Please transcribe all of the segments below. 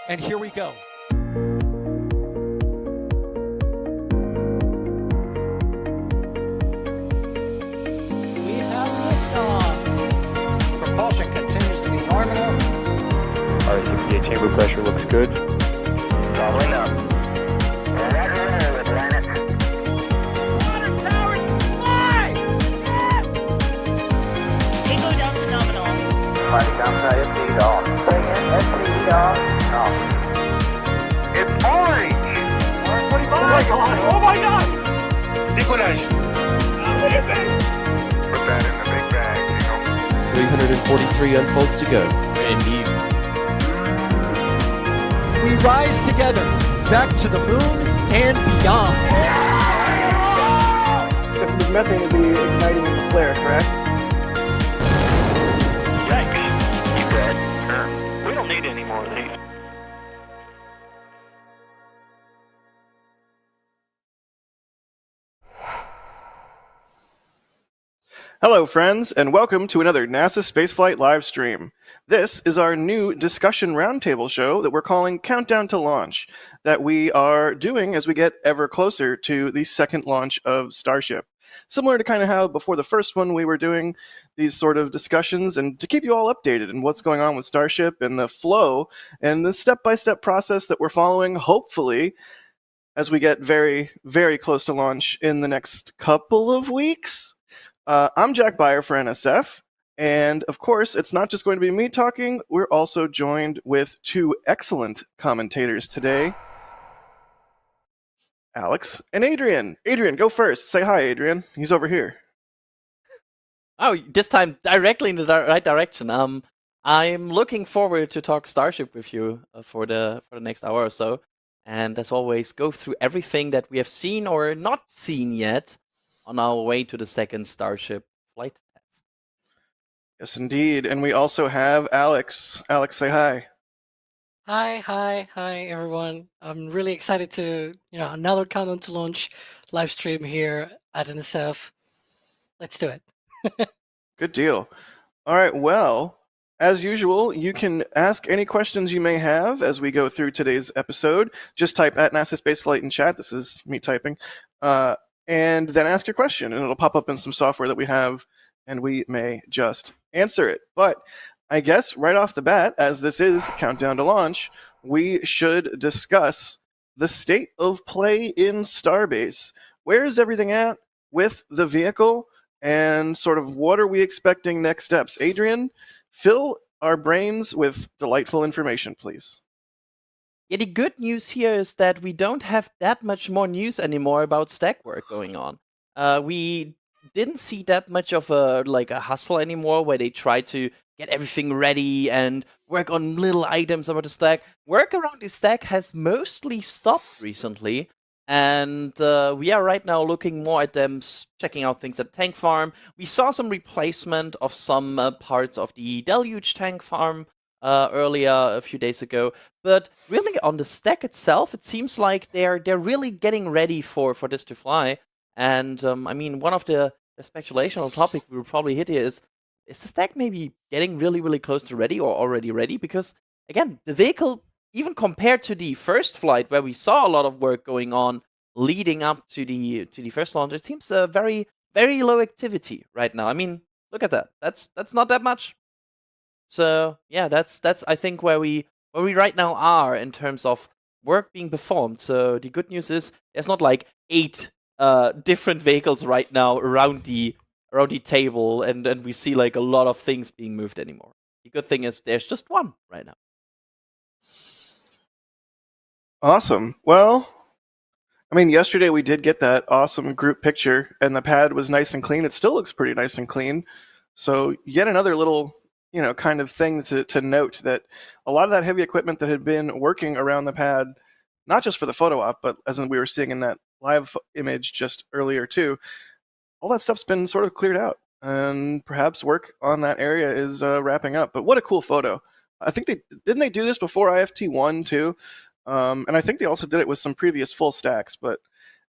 And here we go. We have liftoff. Propulsion continues to be nominal. RCPA chamber pressure looks good. Doubling up. Roger, Atlantis. Water towers, fly! Yes! Tango down to nominal. Fighting downside SPD off. Bring in SPD off. Off. It's orange! 145. Oh my god! Oh my god! Decollage. Put that in the big bag, Eagle. 343 unfolds to go. Indeed. We rise together, back to the moon and beyond. This methane would be igniting in the flare, correct? Yikes. You dead? We don't need any more of these. Hello, friends, and welcome to another NASA Spaceflight live stream. This is our new discussion roundtable show that we're calling Countdown to Launch, that we are doing as we get ever closer to the second launch of Starship. Similar to kind of how before the first one we were doing these sort of discussions, and to keep you all updated on what's going on with Starship and the flow and the step-by-step process that we're following, hopefully, as we get very, very close to launch in the next couple of weeks. I'm Jack Beyer for NSF, and of course, it's not just going to be me talking. We're also joined with two excellent commentators today, Alex and Adrian. Adrian, go first. Say hi, Adrian. He's over here. Oh, this time directly in the right direction. I'm looking forward to talk Starship with you for the next hour or so, and as always, go through everything that we have seen or not seen yet on our way to the second Starship flight test. Yes, indeed. And we also have Alex. Alex, say hi. Hi, everyone. I'm really excited to, another countdown to launch live stream here at NSF. Let's do it. Good deal. All right, well, as usual, you can ask any questions you may have as we go through today's episode. Just type at NASASpaceflight in chat. This is me typing. And then ask your question, and it'll pop up in some software that we have, and we may just answer it. But I guess right off the bat, as this is Countdown to Launch, we should discuss the state of play in Starbase. Where is everything at with the vehicle, and sort of what are we expecting next steps? Adrian, fill our brains with delightful information, please. Yeah, the good news here is that we don't have that much more news anymore about stack work going on. We didn't see that much of a hustle anymore where they try to get everything ready and work on little items about the stack. Work around the stack has mostly stopped recently, and we are right now looking more at them checking out things at tank farm. We saw some replacement of some parts of the deluge tank farm earlier a few days ago, but really on the stack itself, it seems like they're really getting ready for this to fly. And I mean, one of the speculational topic we will probably hit here is the stack maybe getting really close to ready or already ready? Because again, the vehicle, even compared to the first flight where we saw a lot of work going on leading up to the first launch, it seems very low activity right now. I mean, look at that. That's not that much. So yeah, that's I think where we right now are in terms of work being performed. So the good news is there's not like 8 different vehicles right now around the table, and we see like a lot of things being moved anymore. The good thing is there's just one right now. Awesome. Well, I mean, yesterday we did get that awesome group picture, and the pad was nice and clean. It still looks pretty nice and clean. So yet another little kind of thing to note, that a lot of that heavy equipment that had been working around the pad, not just for the photo op, but as we were seeing in that live image just earlier too, all that stuff's been sort of cleared out, and perhaps work on that area is wrapping up. But what a cool photo. I think didn't they do this before IFT1 too? And I think they also did it with some previous full stacks, but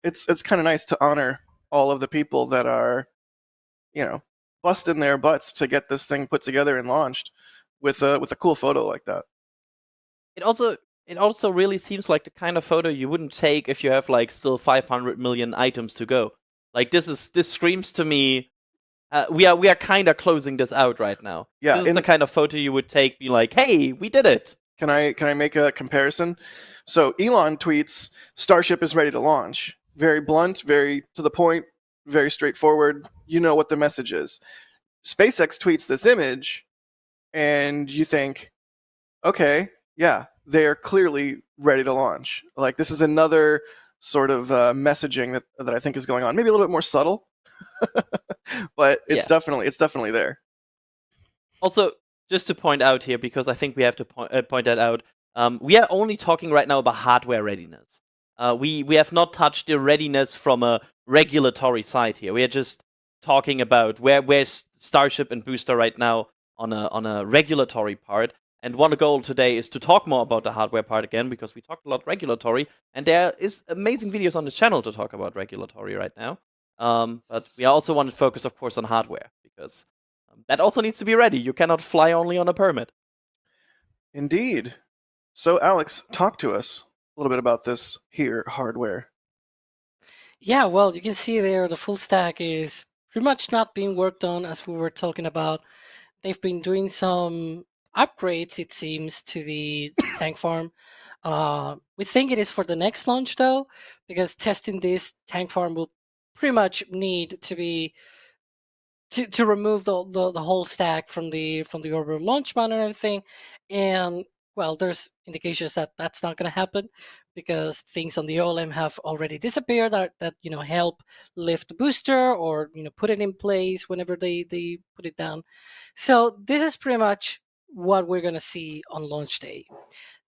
it's kind of nice to honor all of the people that are, busting their butts to get this thing put together and launched with a cool photo like that. It also it also really seems like the kind of photo you wouldn't take if you have like still 500 million items to go. Like this screams to me. We are kind of closing this out right now. Yeah, This is the kind of photo you would take, be like, "Hey, we did it." Can I make a comparison? So Elon tweets, "Starship is ready to launch." Very blunt, very to the point, very straightforward. You know what the message is. SpaceX tweets this image, and you think, okay, yeah, they are clearly ready to launch. Like this is another sort of messaging that I think is going on. Maybe a little bit more subtle, but it's definitely there. Also, just to point out here, because I think we have to point that out, we are only talking right now about hardware readiness. We have not touched the readiness from a regulatory side here. We are just talking about where's Starship and Booster right now on a regulatory part. And one goal today is to talk more about the hardware part again, because we talked a lot regulatory, and there is amazing videos on this channel to talk about regulatory right now. But we also want to focus, of course, on hardware, because that also needs to be ready. You cannot fly only on a permit. Indeed. So, Alex, talk to us a little bit about this here hardware. Yeah, well, you can see there the full stack is pretty much not being worked on, as we were talking about. They've been doing some upgrades, it seems, to the tank farm. We think it is for the next launch, though, because testing this tank farm will pretty much need to be to remove the whole stack from the orbital launch mount and everything. And well, there's indications that that's not going to happen, because things on the OLM have already disappeared that help lift the booster or put it in place whenever they put it down. So this is pretty much what we're going to see on launch day.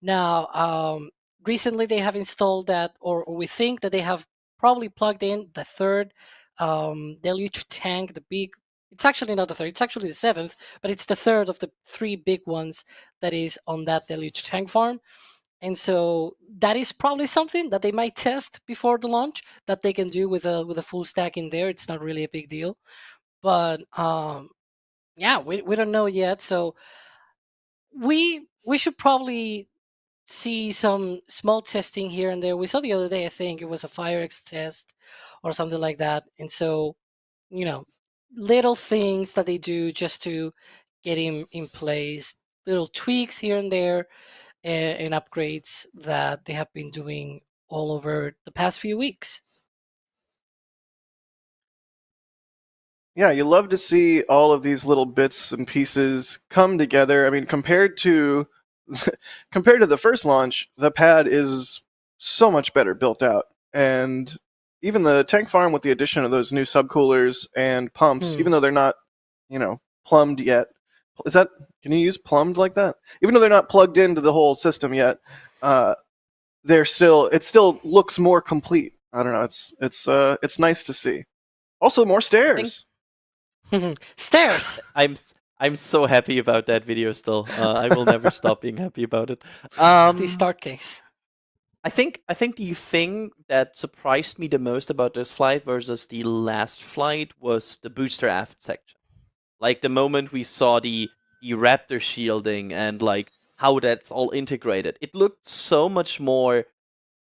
Now, recently they have installed that, or we think that they have probably plugged in the third deluge tank, the big. It's actually not the third, it's actually the seventh, but it's the third of the three big ones that is on that deluge tank farm. And so that is probably something that they might test before the launch, that they can do with a full stack in there. It's not really a big deal. But yeah, we don't know yet. So we should probably see some small testing here and there. We saw the other day, I think it was a FireX test or something like that. And so, little things that they do just to get him in place, little tweaks here and there, and upgrades that they have been doing all over the past few weeks. Yeah, you love to see all of these little bits and pieces come together. I mean, compared to the first launch, the pad is so much better built out, and even the tank farm with the addition of those new subcoolers and pumps, even though they're not, plumbed yet. Can you use plumbed like that? Even though they're not plugged into the whole system yet, it still looks more complete. I don't know. It's nice to see. Also, more stairs. Stairs. I'm so happy about that video still. I will never stop being happy about it. It's the start case. I think the thing that surprised me the most about this flight versus the last flight was the booster aft section. Like the moment we saw the Raptor shielding and like how that's all integrated, it looked so much more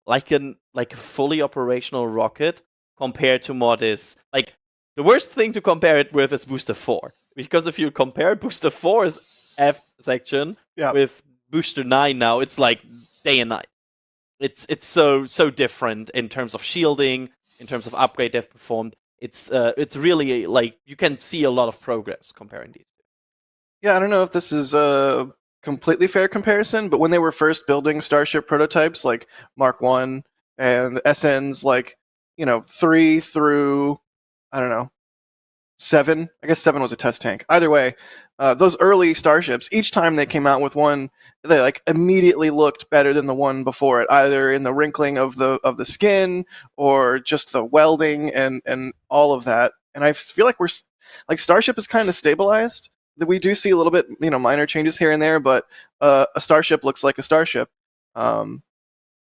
like a fully operational rocket compared to more this. Like the worst thing to compare it with is Booster 4, because if you compare Booster 4's aft section with Booster 9 now, it's like day and night. It's so different in terms of shielding, in terms of upgrade they've performed. It's really like you can see a lot of progress comparing these two. Yeah, I don't know if this is a completely fair comparison, but when they were first building Starship prototypes like Mark 1 and SNs like 3 through 7. I guess 7 was a test tank. Either way, those early Starships, each time they came out with one, they like immediately looked better than the one before it, either in the wrinkling of the skin or just the welding and all of that. And I feel like Starship is kind of stabilized. That we do see a little bit, minor changes here and there, but a Starship looks like a Starship. And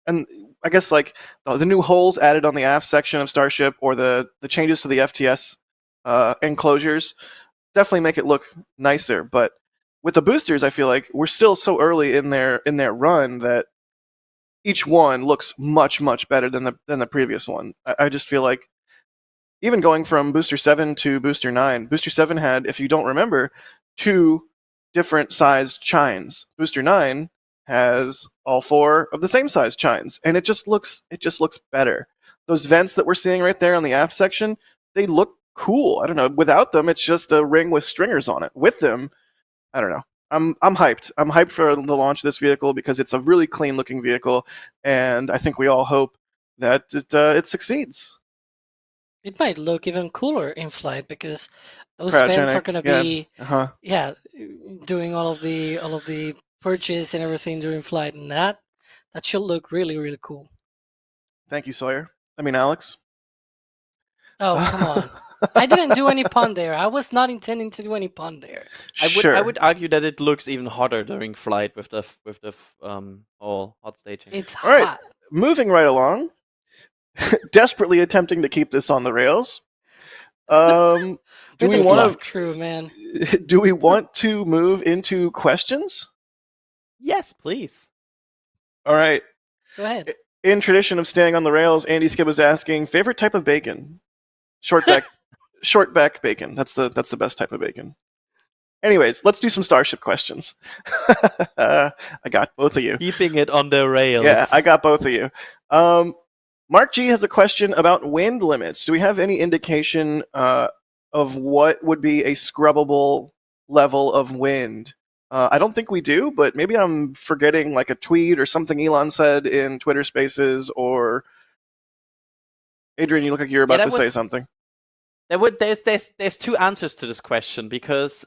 I guess like the new holes added on the aft section of Starship, or the changes to the FTS enclosures definitely make it look nicer. But with the boosters, I feel like we're still so early in their run that each one looks much, much better than the previous one. I just feel like even going from Booster 7 to Booster 9, Booster 7 had, if you don't remember, 2 different sized chines. Booster 9 has all 4 of the same size chines, and it just looks better. Those vents that we're seeing right there on the aft section, they look cool. I don't know. Without them, it's just a ring with stringers on it. With them, I don't know. I'm hyped. I'm hyped for the launch of this vehicle because it's a really clean looking vehicle, and I think we all hope that it succeeds. It might look even cooler in flight because those vents are going to be doing all of the purges and everything during flight, and that should look really, really cool. Thank you, Sawyer. I mean, Alex. Oh, come on. I didn't do any pun there. I was not intending to do any pun there. I would argue that it looks even hotter during flight with the all hot staging. It's hot. All right, moving right along. Desperately attempting to keep this on the rails. Do we want to crew, man? Do we want to move into questions? Yes, please. All right. Go ahead. In tradition of staying on the rails, Andy Skib was asking favorite type of bacon. Shortback bacon. That's the best type of bacon. Anyways, let's do some Starship questions. I got both of you. Keeping it on the rails. Yeah, I got both of you. Mark G has a question about wind limits. Do we have any indication of what would be a scrubbable level of wind? I don't think we do, but maybe I'm forgetting like a tweet or something Elon said in Twitter Spaces, or Adrian, you look like you're about to say something. There's 2 answers to this question because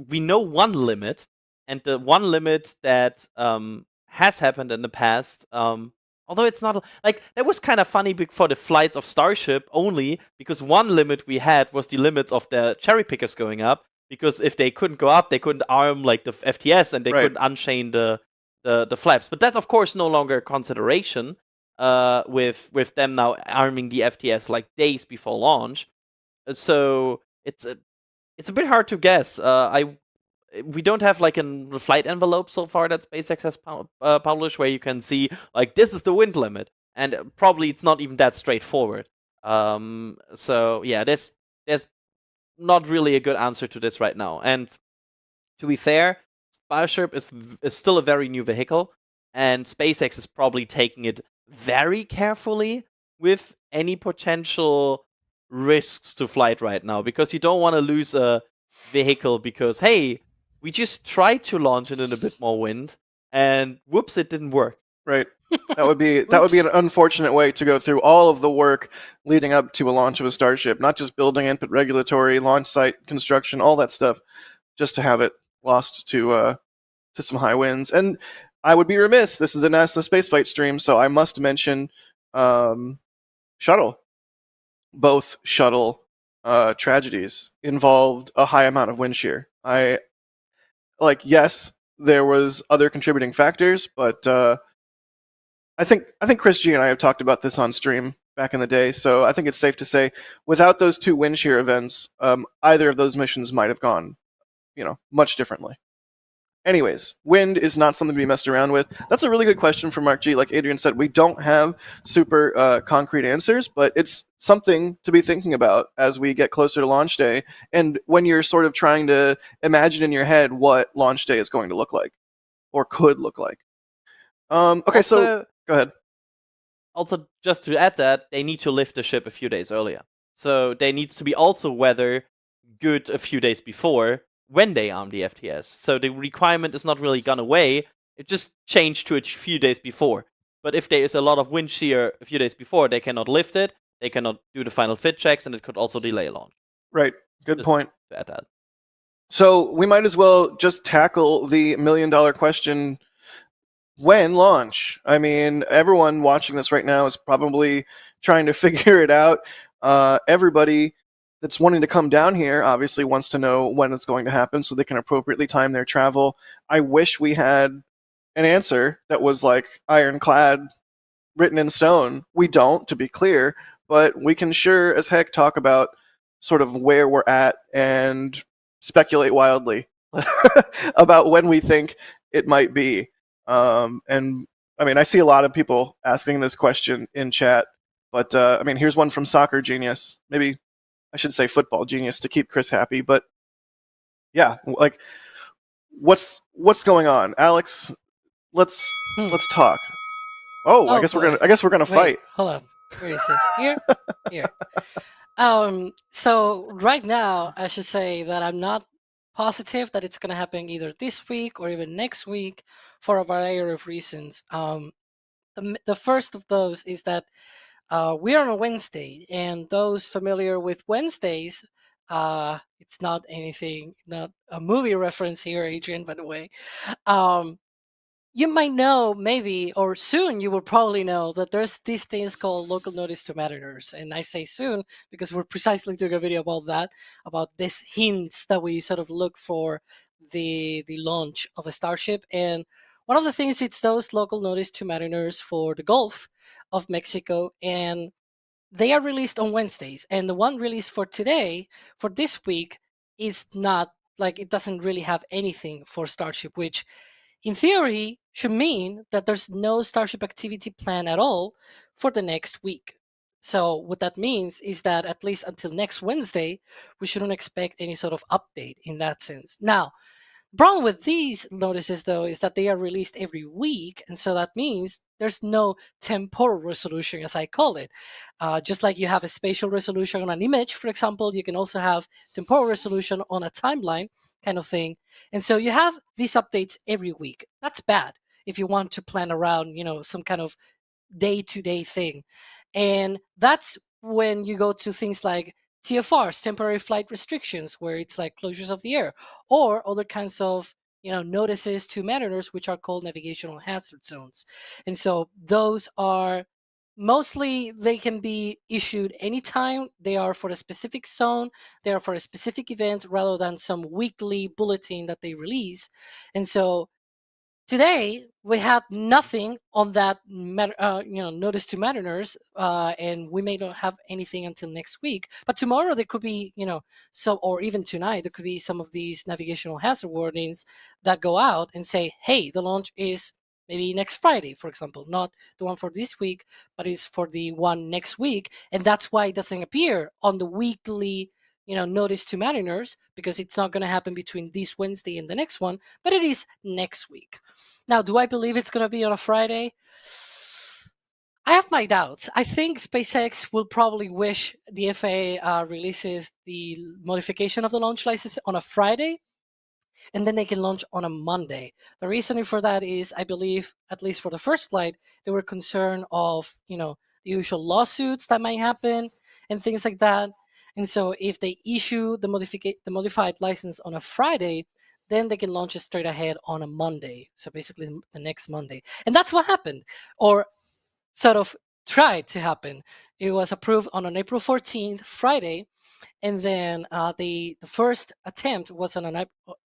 we know one limit, and the one limit that has happened in the past. Although it's not like that was kind of funny for the flights of Starship only because one limit we had was the limits of the cherry pickers going up. Because if they couldn't go up, they couldn't arm like the FTS and they couldn't unchain the flaps. But that's of course no longer a consideration with them now arming the FTS like days before launch. So it's a bit hard to guess. We don't have like a flight envelope so far that SpaceX has published where you can see like this is the wind limit, and probably it's not even that straightforward. So yeah, there's not really a good answer to this right now. And to be fair, Starship is still a very new vehicle, and SpaceX is probably taking it very carefully with any potential risks to flight right now, because you don't want to lose a vehicle because, hey, we just tried to launch it in a bit more wind, and whoops, it didn't work. Right. That would be an unfortunate way to go through all of the work leading up to a launch of a Starship, not just building it, but regulatory, launch site construction, all that stuff, just to have it lost to some high winds. And I would be remiss. This is a NASA spaceflight stream, so I must mention shuttle. Both shuttle tragedies involved a high amount of wind shear. Yes, there was other contributing factors, but I think Chris G and I have talked about this on stream back in the day, so I think it's safe to say without those 2 wind shear events, either of those missions might have gone, much differently. Anyways, wind is not something to be messed around with. That's a really good question from Mark G. Like Adrian said, we don't have super concrete answers, but it's something to be thinking about as we get closer to launch day, and when you're sort of trying to imagine in your head what launch day is going to look like, or could look like. Okay, so go ahead. Also, just to add that, they need to lift the ship a few days earlier. So they needs to be also weather good a few days before when they arm the FTS. So the requirement is not really gone away. It just changed to a few days before. But if there is a lot of wind shear a few days before, they cannot lift it, they cannot do the final fit checks, and it could also delay launch. Right. Good point. To add that. So we might as well just tackle the $1 million question. When launch? I mean, everyone watching this right now is probably trying to figure it out. Everybody that's wanting to come down here obviously wants to know when it's going to happen so they can appropriately time their travel. I wish we had an answer that was like ironclad, written in stone. We don't, to be clear, but we can sure as heck talk about sort of where we're at and speculate wildly about when we think it might be. And I mean, I see a lot of people asking this question in chat, but I mean, here's one from Soccer Genius. Maybe I should say Football Genius to keep Chris happy. But yeah, like, what's going on, Alex? Let's talk. Oh, I guess boy. we're gonna Wait, fight. hold up. Where is it? Here? Here. So right now, I should say that I'm not positive that it's going to happen either this week or even next week for a variety of reasons. The first of those is that we are on a Wednesday, and those familiar with Wednesdays, it's not anything, not a movie reference here, Adrian, by the way. You might know, maybe, or soon you will probably know that there's these things called local notice to mariners. And I say soon because we're precisely doing a video about that, about these hints that we sort of look for the launch of a Starship. And one of the things, it's those local notice to mariners for the Gulf of Mexico. And they are released on Wednesdays. And the one released for today, for this week, is not, like, it doesn't really have anything for Starship, which in theory should mean that there's no Starship activity plan at all for the next week. So what that means is that at least until next Wednesday, we shouldn't expect any sort of update in that sense. Now, the problem with these notices, though, is that they are released every week, and so that means there's no temporal resolution, as I call it. Just like you have a spatial resolution on an image, for example, you can also have temporal resolution on a timeline kind of thing. And so you have these updates every week. That's bad if you want to plan around, some kind of day-to-day thing. And that's when you go to things like TFRs, temporary flight restrictions, where it's like closures of the air, or other kinds of notices to mariners, which are called navigational hazard zones. And so those are mostly, they can be issued anytime. They are for a specific zone, they are for a specific event, rather than some weekly bulletin that they release. And so today we had nothing on that notice to mariners, and we may not have anything until next week. But tomorrow there could be some, or even tonight there could be some of these navigational hazard warnings that go out and say, hey, the launch is maybe next Friday, for example, not the one for this week, but it's for the one next week. And that's why it doesn't appear on the weekly notice to mariners, because it's not going to happen between this Wednesday and the next one, but it is next week. Now, do I believe it's going to be on a Friday? I have my doubts. I think SpaceX will probably wish the FAA releases the modification of the launch license on a Friday, and then they can launch on a Monday. The reasoning for that is, I believe, at least for the first flight, they were concerned of, the usual lawsuits that might happen and things like that. And so if they issue the modified license on a Friday, then they can launch it straight ahead on a Monday. So basically the next Monday. And that's what happened, or sort of tried to happen. It was approved on an April 14th, Friday. And then the first attempt was on an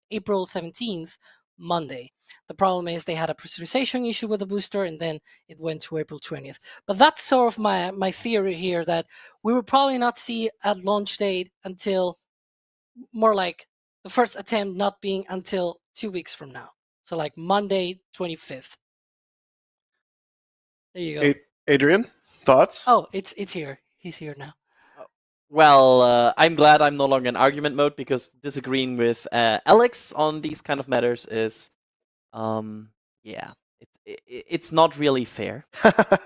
April 17th, Monday. The problem is they had a pressurization issue with the booster, and then it went to April 20th. But that's sort of my theory here, that we will probably not see a launch date until more like the first attempt not being until 2 weeks from now. So like Monday, 25th. There you go. Adrian, thoughts? Oh, it's here. He's here now. Well, I'm glad I'm no longer in argument mode, because disagreeing with Alex on these kind of matters is, yeah, it's not really fair.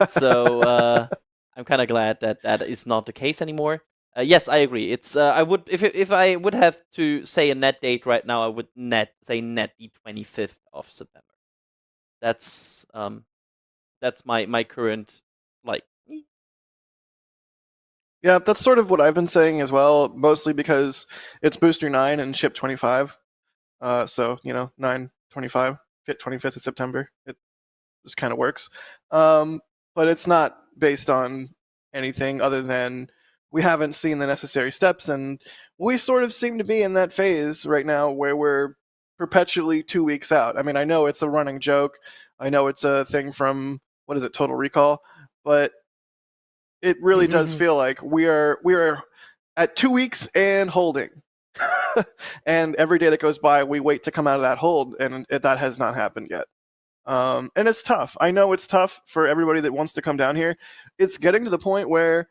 So I'm kind of glad that that is not the case anymore. Yes, I agree. It's I would, if I would have to say a net date right now, I would say the 25th of September. That's my current, like. Yeah, that's sort of what I've been saying as well, mostly because it's Booster 9 and Ship 25. So, 9/25, 25th of September. It just kind of works. But it's not based on anything other than we haven't seen the necessary steps, and we sort of seem to be in that phase right now where we're perpetually 2 weeks out. I mean, I know it's a running joke. I know it's a thing from, what is it, Total Recall? But it really does feel like we are at 2 weeks and holding. And every day that goes by, we wait to come out of that hold, and that has not happened yet. And it's tough. I know it's tough for everybody that wants to come down here. It's getting to the point where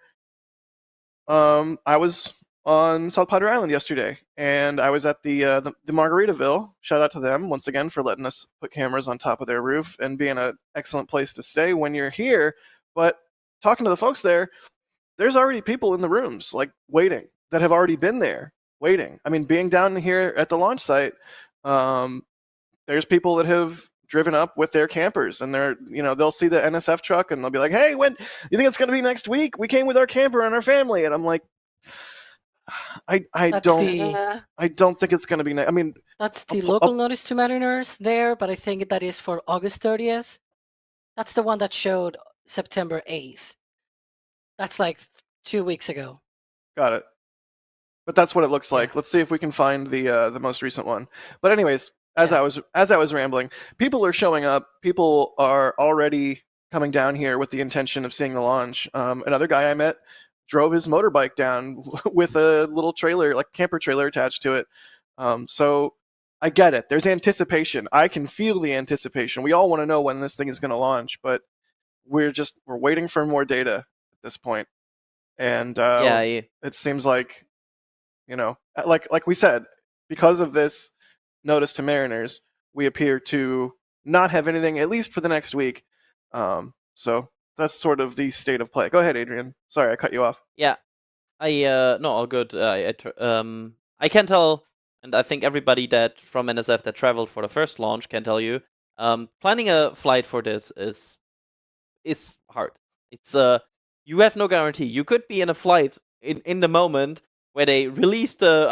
I was on South Padre Island yesterday, and I was at the Margaritaville. Shout out to them once again for letting us put cameras on top of their roof and being an excellent place to stay when you're here. But talking to the folks there, there's already people in the rooms, like waiting, that have already been there waiting. I mean, being down here at the launch site, there's people that have driven up with their campers, and they'll see the NSF truck and they'll be like, "Hey, when you think it's going to be next week? We came with our camper and our family." And I'm like, I don't think it's going to be. I mean, That's the local notice to mariners there, but I think that is for August 30th. That's the one that showed September 8th. That's like 2 weeks ago. Got it. But that's what it looks like. Let's see if we can find the most recent one. But anyways, as I was rambling, people are showing up. People are already coming down here with the intention of seeing the launch. Another guy I met drove his motorbike down with a little trailer, like camper trailer attached to it. So I get it. There's anticipation. I can feel the anticipation. We all want to know when this thing is going to launch, but we're waiting for more data at this point. And it seems like, like we said, because of this notice to mariners, we appear to not have anything, at least for the next week. So that's sort of the state of play. Go ahead, Adrian. Sorry, I cut you off. Yeah, no, all good. I can tell, and I think everybody that from NSF that traveled for the first launch can tell you, planning a flight for this is hard. It's you have no guarantee. You could be in a flight in the moment where they release the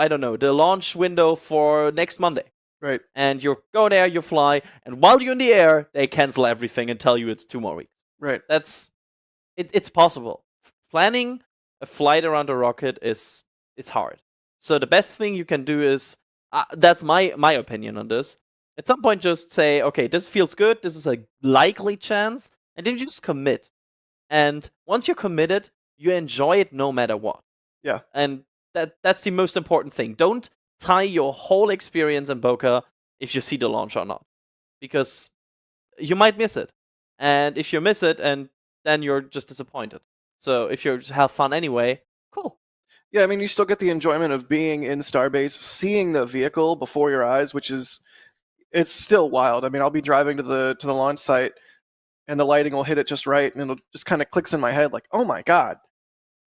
launch window for next Monday. Right. And you go there, you fly, and while you're in the air, they cancel everything and tell you it's 2 more weeks. Right. It's possible. Planning a flight around a rocket is hard. So the best thing you can do is, that's my opinion on this. At some point, just say, okay, this feels good. This is a likely chance, and then you just commit. And once you're committed, you enjoy it no matter what. Yeah. And that's the most important thing. Don't tie your whole experience in Boca if you see the launch or not, because you might miss it. And if you miss it, and then you're just disappointed. So if you have fun anyway, cool. Yeah, I mean, you still get the enjoyment of being in Starbase, seeing the vehicle before your eyes, it's still wild. I mean, I'll be driving to the launch site, and the lighting will hit it just right, and it'll just kind of clicks in my head, like, oh my god,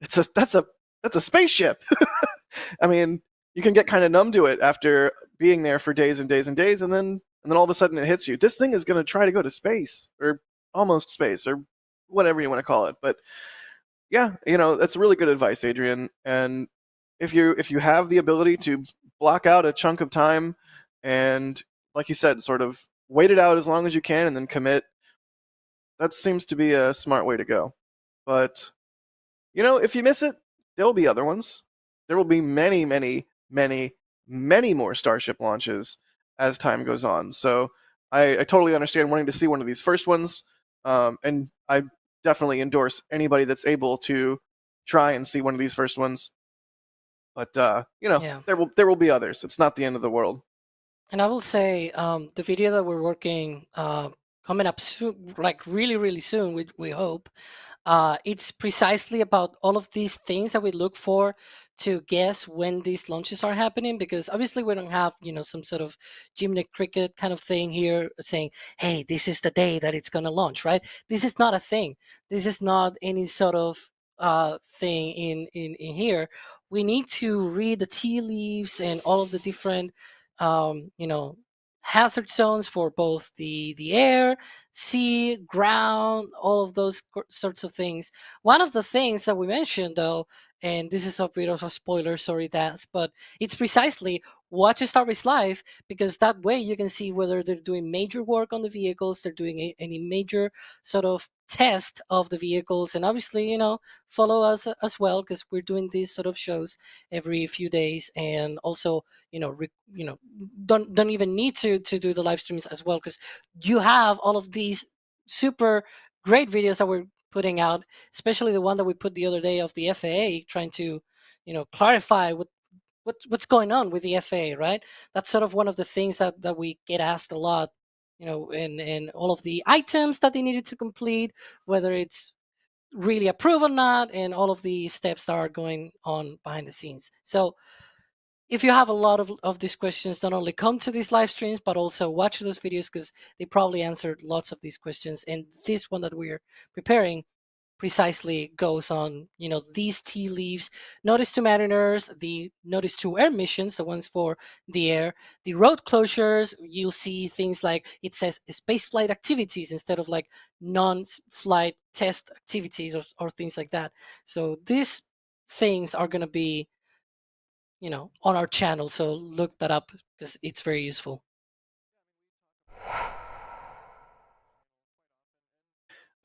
that's a spaceship. I mean, you can get kind of numb to it after being there for days and days and days, and then all of a sudden it hits you. This thing is going to try to go to space, or almost space, or whatever you want to call it. But yeah, that's really good advice, Adrian. And if you have the ability to block out a chunk of time and, like you said, sort of wait it out as long as you can and then commit, that seems to be a smart way to go. But if you miss it, there will be other ones. There will be many, many, many, many more Starship launches as time goes on. So I totally understand wanting to see one of these first ones. And I definitely endorse anybody that's able to try and see one of these first ones. But there will be others. It's not the end of the world. And I will say, the video that we're working coming up soon, like really, really soon, we hope. It's precisely about all of these things that we look for to guess when these launches are happening, because obviously we don't have, some sort of Jiminy Cricket kind of thing here saying, hey, this is the day that it's going to launch, right? This is not a thing. This is not any sort of thing in here. We need to read the tea leaves and all of the different, hazard zones for both the air, sea, ground, all of those sorts of things. One of the things that we mentioned, though, and this is a bit of a spoiler, sorry, Daz, but it's precisely watch Starbase Live, because that way you can see whether they're doing major work on the vehicles, they're doing any major sort of test of the vehicles, and obviously, follow us as well, because we're doing these sort of shows every few days, and also, don't even need to do the live streams as well, because you have all of these super great videos that we're putting out, especially the one that we put the other day of the FAA trying to, clarify what's going on with the FAA, right? That's sort of one of the things that we get asked a lot and all of the items that they needed to complete, whether it's really approved or not, and all of the steps that are going on behind the scenes. So if you have a lot of these questions, not only come to these live streams, but also watch those videos, because they probably answered lots of these questions. And this one that we're preparing precisely goes on, these tea leaves, notice to mariners, the notice to air missions, the ones for the air, the road closures. You'll see things like it says spaceflight activities instead of like non-flight test activities or things like that. So these things are going to be on our channel, so look that up because it's very useful.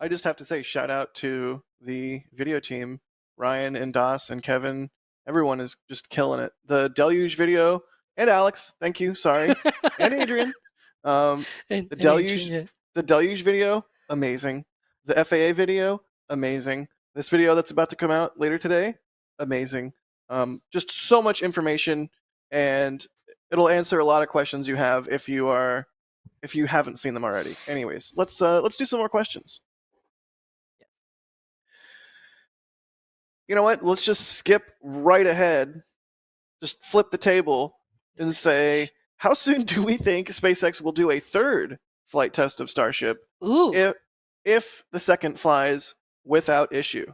I just have to say shout out to the video team, Ryan and Das and Kevin. Everyone is just killing it. The Deluge video, and Alex, thank you, sorry, and Adrian. The Deluge video, amazing. The FAA video, amazing. This video that's about to come out later today, amazing. Just so much information, and it'll answer a lot of questions you have if you haven't seen them already. Anyways, let's do some more questions. You know what? Let's just skip right ahead. Just flip the table and say, how soon do we think SpaceX will do a third flight test of Starship? Ooh. If the second flies without issue?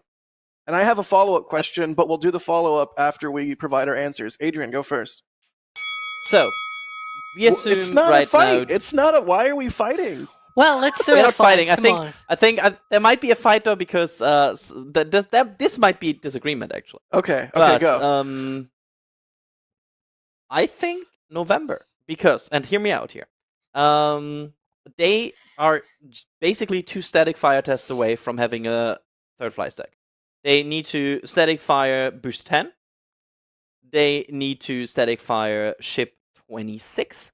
And I have a follow-up question, but we'll do the follow-up after we provide our answers. Adrian, go first. So, we assume it's not right a fight. now. It's not a. Why are we fighting? Well, let's do We're a not fight. fighting. I think there might be a fight though, because this might be disagreement actually. Okay, But, go. I think November, because, and hear me out here. They are basically 2 static fire tests away from having a third fly stack. They need to static fire boost 10. They need to static fire ship 26.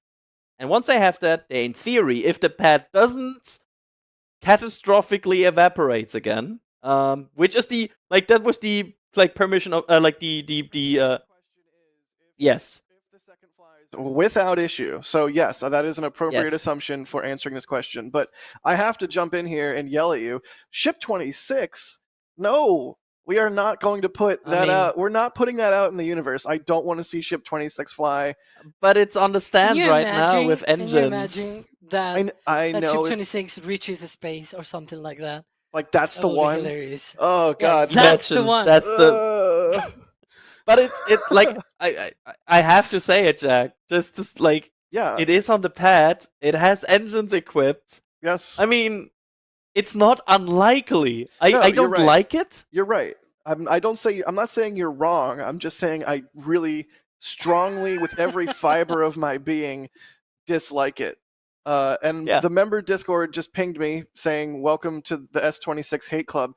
And once they have that, they, in theory, if the pad doesn't catastrophically evaporates again, which is that was the permission of yes. Without issue. So yes, that is an appropriate Yes. assumption for answering this question. But I have to jump in here and yell at you. Ship 26? No, we are not going to put that out. We're not putting that out in the universe. I don't want to see Ship 26 fly. But it's on the stand right now with Can you engines. imagine that, I that know Ship it's 26 reaches space or something like that? like that's the That would be one. hilarious. Oh god, That's the one. That's the. But it's like I have to say it, Jack. Just like yeah. it is on the pad. It has engines equipped. Yes. I mean, it's not unlikely. I you're don't right. like it. You're right. I'm not saying you're wrong. I'm just saying I really strongly, with every fiber of my being, dislike it. And the member Discord just pinged me saying, "Welcome to the S26 hate club,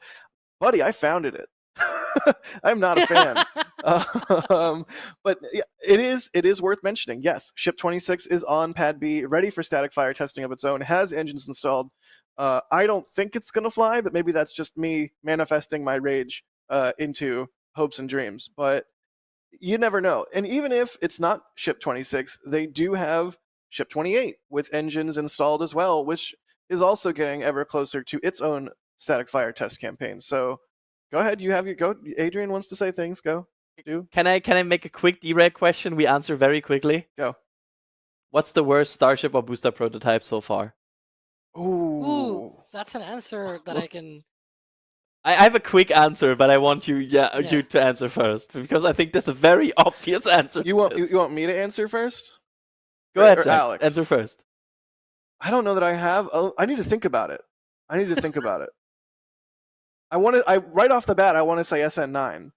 buddy. I founded it. I'm not a fan." But it is worth mentioning. Yes, Ship 26 is on Pad B, ready for static fire testing of its own. Has engines installed. I don't think it's gonna fly, but maybe that's just me manifesting my rage into hopes and dreams. But you never know. And even if it's not Ship 26, they do have Ship 28 with engines installed as well, which is also getting ever closer to its own static fire test campaign. So go ahead, you have your go. Adrian wants to say things. Go. Do. Can I make a quick direct question? We answer very quickly. Go. What's the worst Starship or booster prototype so far? Ooh, that's an answer that I can. I have a quick answer, but I want you to answer first, because I think there's a very obvious answer. You want me to answer first? Go ahead, Jack. Alex. Answer first. I don't know that I have. I need to think about it. Right off the bat, I want to say SN9.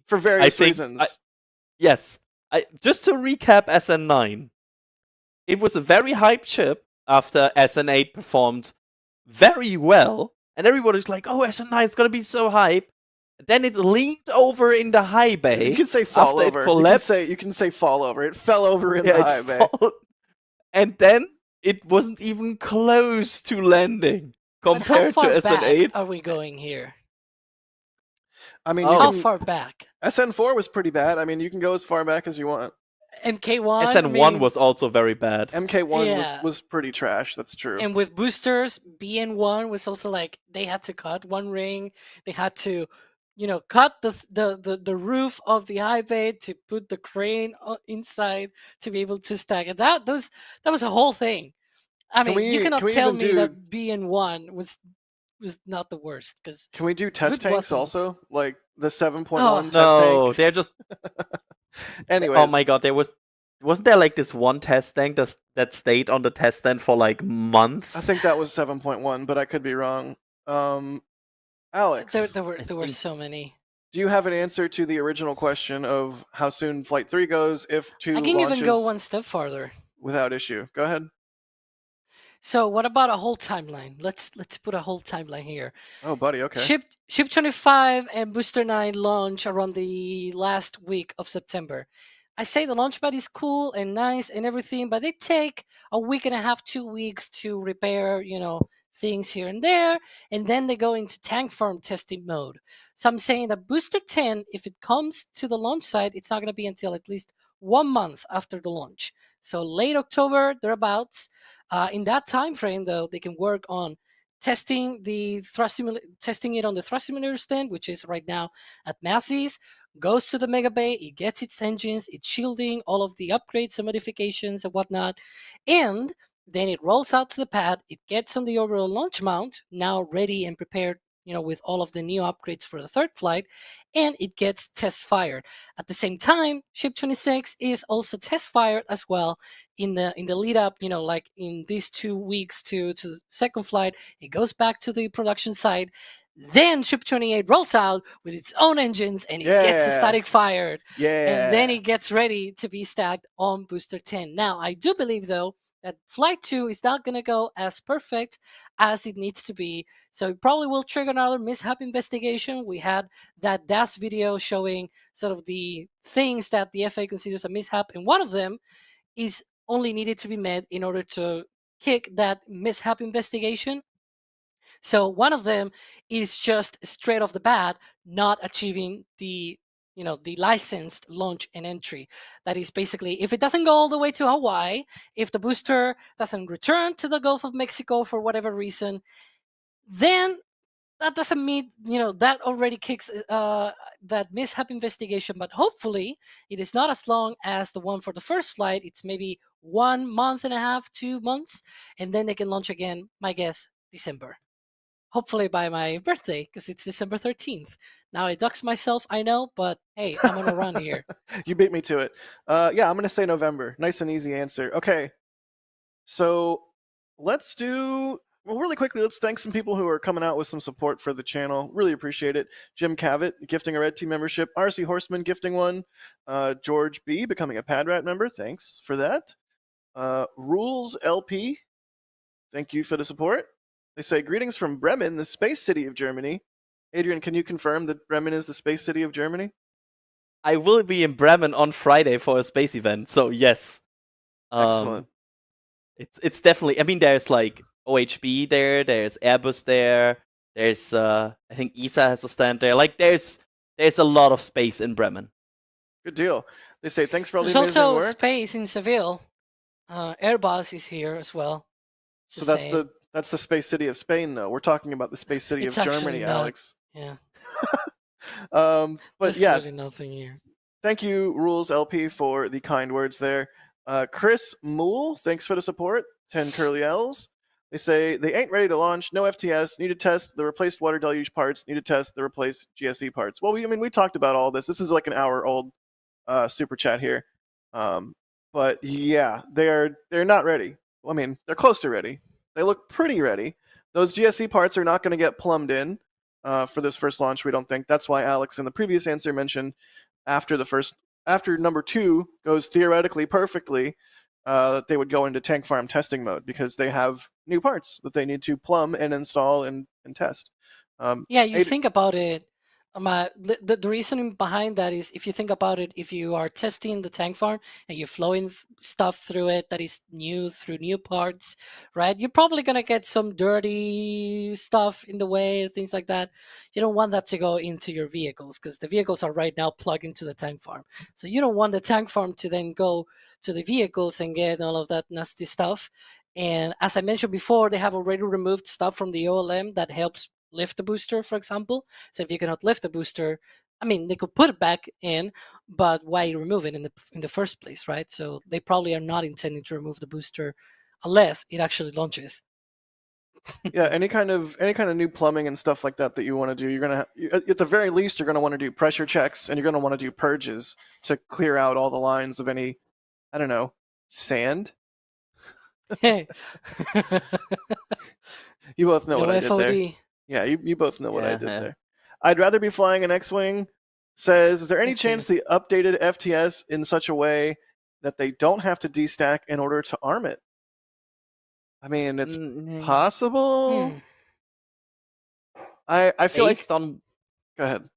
For various reasons. Yes. Just to recap SN9, it was a very hyped ship after SN8 performed very well, and everybody's like, "Oh, SN9 is gonna be so hype." Then it leaned over in the high bay. You can say fall after over. It collapsed. You can say fall over. It fell over in the high bay. And then it wasn't even close to landing compared to SN8. How far back are we going here? I mean, how far back? SN4 was pretty bad. I mean, you can go as far back as you want. MK1. I SN1 mean, was also very bad. MK1 Yeah. was pretty trash. That's true. And with boosters, BN1 was also like they had to cut one ring. They had to, cut the roof of the high bay to put the crane inside to be able to stack it. That was a whole thing. I Can mean, you we- cannot can we tell even me do- that BN1 was not the worst because Can we do test Good tanks wasn't. also? Like the 7.1 Oh. test No, tank? they're just. Anyways. Oh my god, wasn't there like this one test tank that stayed on the test stand for like months? I think that was 7.1, but I could be wrong. Alex, there were think- so many. do you have an answer to the original question of how soon Flight 3 goes if 2 I can launches even go one step farther. without issue? Go ahead. So what about a whole timeline? Let's put a whole timeline here. Oh, buddy, okay. Ship 25 and Booster 9 launch around the last week of September. I say the launch pad is cool and nice and everything, but they take a week and a half, 2 weeks to repair, things here and there, and then they go into tank farm testing mode. So I'm saying that Booster 10, if it comes to the launch site, it's not going to be until at least 1 month after the launch. So late October, thereabouts. In that time frame, though, they can work on testing testing it on the thrust simulator stand, which is right now at Massey's. Goes to the Mega Bay, it gets its engines, its shielding, all of the upgrades and modifications and whatnot, and then it rolls out to the pad. It gets on the orbital launch mount, now ready and prepared, with all of the new upgrades for the third flight, and it gets test fired. At the same time, Ship 26 is also test fired as well in the lead up, like in these 2 weeks to the second flight. It goes back to the production site. Then Ship 28 rolls out with its own engines and it gets Yeah. static fired. Yeah. And then it gets ready to be stacked on Booster 10. Now, I do believe, though, that Flight 2 is not going to go as perfect as it needs to be. So it probably will trigger another mishap investigation. We had that DAS video showing sort of the things that the FAA considers a mishap, and one of them is only needed to be met in order to kick that mishap investigation. So one of them is just straight off the bat not achieving the licensed launch and entry. That is basically, if it doesn't go all the way to Hawaii, if the booster doesn't return to the Gulf of Mexico for whatever reason, then that doesn't mean, that already kicks that mishap investigation. But hopefully it is not as long as the one for the first flight. It's maybe 1 month and a half, 2 months, and then they can launch again, my guess, December. Hopefully by my birthday, because it's December 13th. Now I dox myself, I know, but hey, I'm on a run here. You beat me to it. Yeah, I'm going to say November. Nice and easy answer. Okay. So let's do... Well, really quickly, let's thank some people who are coming out with some support for the channel. Really appreciate it. Jim Cavett gifting a Red Team membership. RC Horseman gifting one. George B becoming a Padrat member. Thanks for that. Rules LP. Thank you for the support. They say, greetings from Bremen, the space city of Germany. Adrian, can you confirm that Bremen is the space city of Germany? I will be in Bremen on Friday for a space event, so yes. Excellent. It's definitely. I mean, there's like OHB there. There's Airbus there. There's I think ESA has a stand there. Like there's a lot of space in Bremen. Good deal. They say thanks for all There's the amazing also work. space in Seville. Airbus is here as well. So that's the space city of Spain, though. We're talking about the space city It's of actually Germany, not. Alex. Yeah. But There's yeah, really nothing here. thank you, Rules LP, for the kind words there. Chris Moole, thanks for the support. 10 curly L's. They say they ain't ready to launch. No FTS. Need to test the replaced water deluge parts. Need to test the replaced GSE parts. Well, we talked about all this. This is like an hour-old super chat here. But yeah, they're not ready. I mean, they're close to ready. They look pretty ready. Those GSE parts are not going to get plumbed in for this first launch, we don't think. That's why Alex in the previous answer mentioned after number 2 goes theoretically perfectly, that they would go into tank farm testing mode because they have new parts that they need to plumb and install and test. Yeah, you think about it. The reasoning behind that is, if you think about it, if you are testing the tank farm and you're flowing stuff through it that is new through new parts, right? You're probably gonna get some dirty stuff in the way, things like that. You don't want that to go into your vehicles, because the vehicles are right now plugged into the tank farm. So you don't want the tank farm to then go to the vehicles and get all of that nasty stuff. And as I mentioned before, they have already removed stuff from the OLM that helps lift the booster, for example. So if you cannot lift the booster, I mean, they could put it back in, but why remove it in the first place, right? So they probably are not intending to remove the booster unless it actually launches. Yeah, any kind of new plumbing and stuff like that you want to do, you're gonna at the very least you're gonna want to do pressure checks, and you're gonna want to do purges to clear out all the lines of any, I don't know, sand. Hey, You both know no what I did there. FOD. Yeah, you both know what I Yeah, did yeah. there. I'd rather be flying an X-wing. Says, is there any Me too. chance they updated FTS in such a way that they don't have to destack in order to arm it? I mean, it's possible. Hmm. I feel like. Based on Go ahead.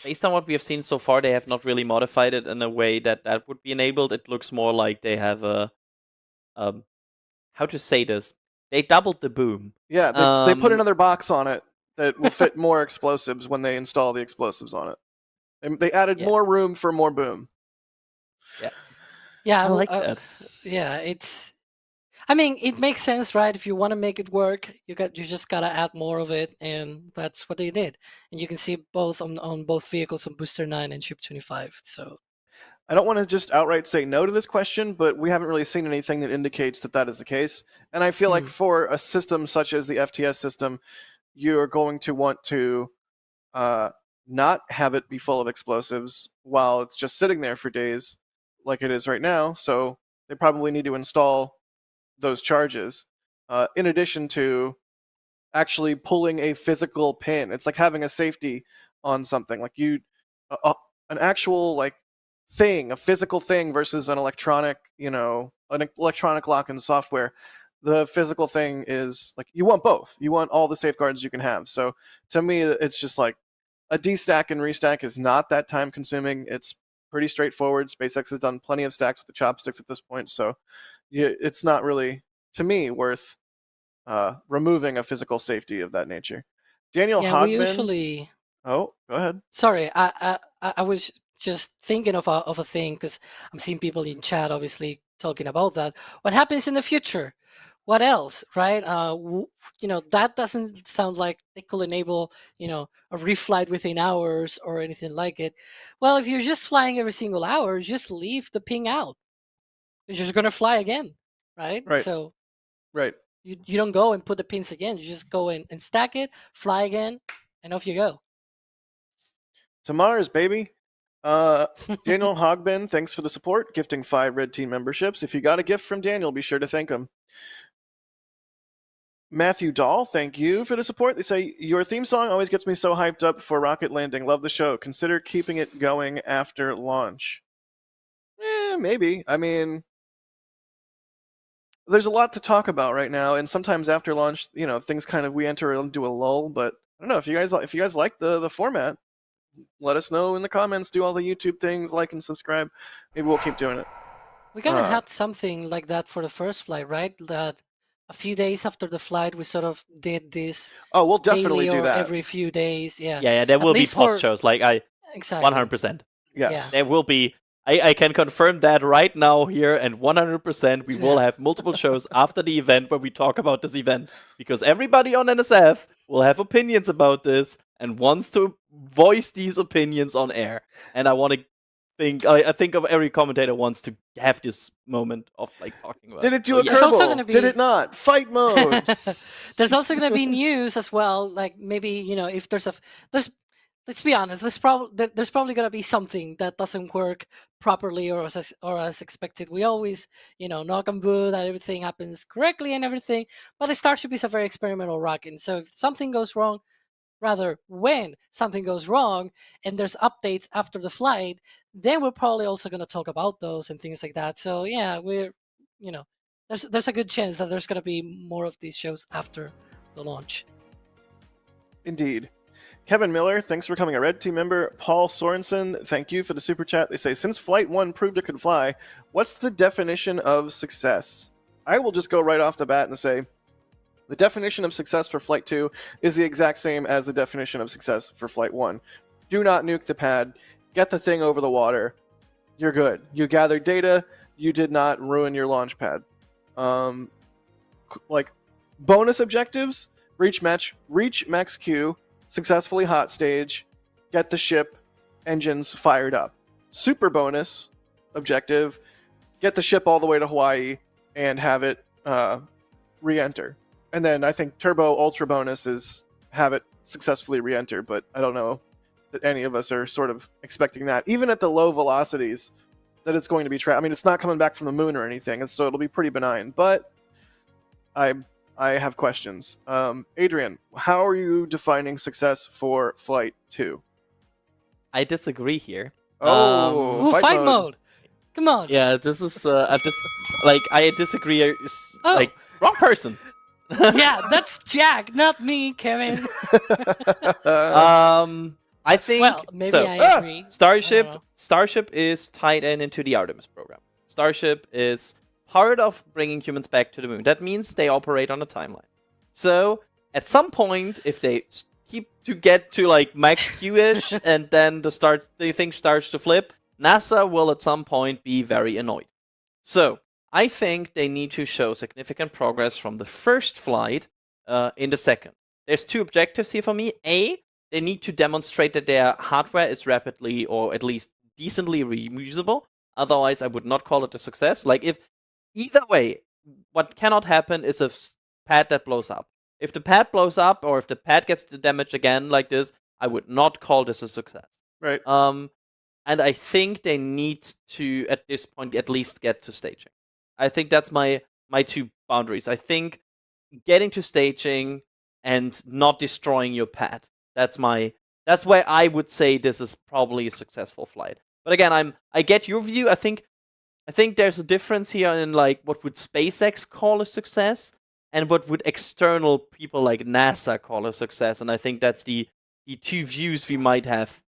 based on what we have seen so far, they have not really modified it in a way that would be enabled. It looks more like they have a how to say this? They doubled the boom. Yeah, they put Um, another box on it that will fit more explosives when they install the explosives on it. And they added Yeah. more room for more boom. Yeah, I like well, that. yeah, I mean, it makes sense, right? If you want to make it work, you just gotta add more of it, and that's what they did. And you can see both on both vehicles, on Booster 9 and Ship 25. So I don't want to just outright say no to this question, but we haven't really seen anything that indicates that that is the case. And I feel like for a system such as the FTS system, you're going to want to not have it be full of explosives while it's just sitting there for days like it is right now. So they probably need to install those charges in addition to actually pulling a physical pin. It's like having a safety on something, like an actual like thing, a physical thing versus an electronic, an electronic lock in software. The physical thing is like, you want both. You want all the safeguards you can have. So to me, it's just like a destack and restack is not that time consuming. It's pretty straightforward. SpaceX has done plenty of stacks with the chopsticks at this point, so it's not really, to me, worth removing a physical safety of that nature. Daniel yeah, Hogman. we usually. Oh, go ahead. Sorry, I was just thinking of a thing, because I'm seeing people in chat obviously talking about that. What happens in the future? What else, right? That doesn't sound like they could enable, a reflight within hours or anything like it. Well, if you're just flying every single hour, just leave the ping out. You're just gonna fly again, right? Right. So Right. you don't go and put the pins again. You just go in and stack it, fly again, and off you go. To Mars, baby. Daniel Hogben, thanks for the support, gifting 5 Red Team memberships. If you got a gift from Daniel, be sure to thank him. Matthew Dahl, thank you for the support. They say, your theme song always gets me so hyped up for rocket landing. Love the show. Consider keeping it going after launch. Maybe. I mean, there's a lot to talk about right now, and sometimes after launch, things kind of, we enter into a lull, but I don't know, if you guys like the format, let us know in the comments. Do all the YouTube things, like and subscribe. Maybe we'll keep doing it. We kind of had something like that for the first flight, right? That a few days after the flight, we sort of did this. Oh, we'll definitely daily do or that. every few days. Yeah. Yeah, there will be post shows. Like Exactly. 100%. Yes. There will be. I can confirm that right now here, and 100% we will have multiple shows after the event where we talk about this event, because everybody on NSF will have opinions about this and wants to voice these opinions on air. And I want to I think of every commentator wants to have this moment of like talking about. Did it do a There's also Kerbal? gonna be- Did it not? Fight mode. There's also going to be news as well. Like maybe, if there's let's be honest, there's probably going to be something that doesn't work properly or as expected. We always, knock on wood that everything happens correctly and everything. But the Starship is a very experimental rocket. So if something goes wrong, rather when something goes wrong and there's updates after the flight, then we're probably also going to talk about those and things like that. So yeah, we're, there's a good chance that there's going to be more of these shows after the launch. Indeed. Kevin Miller, thanks for becoming a Red Team member. Paul Sorensen, thank you for the super chat. They say, since Flight 1 proved it could fly, what's the definition of success? I will just go right off the bat and say, the definition of success for Flight 2 is the exact same as the definition of success for Flight 1. Do not nuke the pad. Get the thing over the water. You're good. You gathered data. You did not ruin your launch pad. Like, bonus objectives, reach max Q, successfully hot stage, get the ship engines fired up. Super bonus objective, get the ship all the way to Hawaii and have it re-enter. And then I think turbo ultra bonus is have it successfully re-enter, but I don't know that any of us are sort of expecting that. Even at the low velocities that it's going to be I mean, it's not coming back from the moon or anything, and so it'll be pretty benign. But I have questions. Adrian, how are you defining success for Flight 2? I disagree here. Oh, Ooh, fight mode. Come on. Yeah, this is like I disagree. Like wrong person. Yeah, that's Jack, not me, Kevin. I think. Well, maybe I agree. Starship is tied into the Artemis program. Starship is part of bringing humans back to the moon. That means they operate on a timeline. So at some point, if they keep to get to like max Q-ish, and then the thing starts to flip, NASA will at some point be very annoyed. So I think they need to show significant progress from the first flight in the second. There's two objectives here for me. A, they need to demonstrate that their hardware is rapidly or at least decently reusable. Otherwise, I would not call it a success. Like if either way, what cannot happen is a pad that blows up. If the pad blows up or if the pad gets damaged again like this, I would not call this a success. Right. And I think they need to, at this point, at least get to staging. I think that's my two boundaries. I think getting to staging and not destroying your pad. That's where I would say this is probably a successful flight. But again, I get your view. I think there's a difference here in like what would SpaceX call a success and what would external people like NASA call a success. And I think that's the two views we might have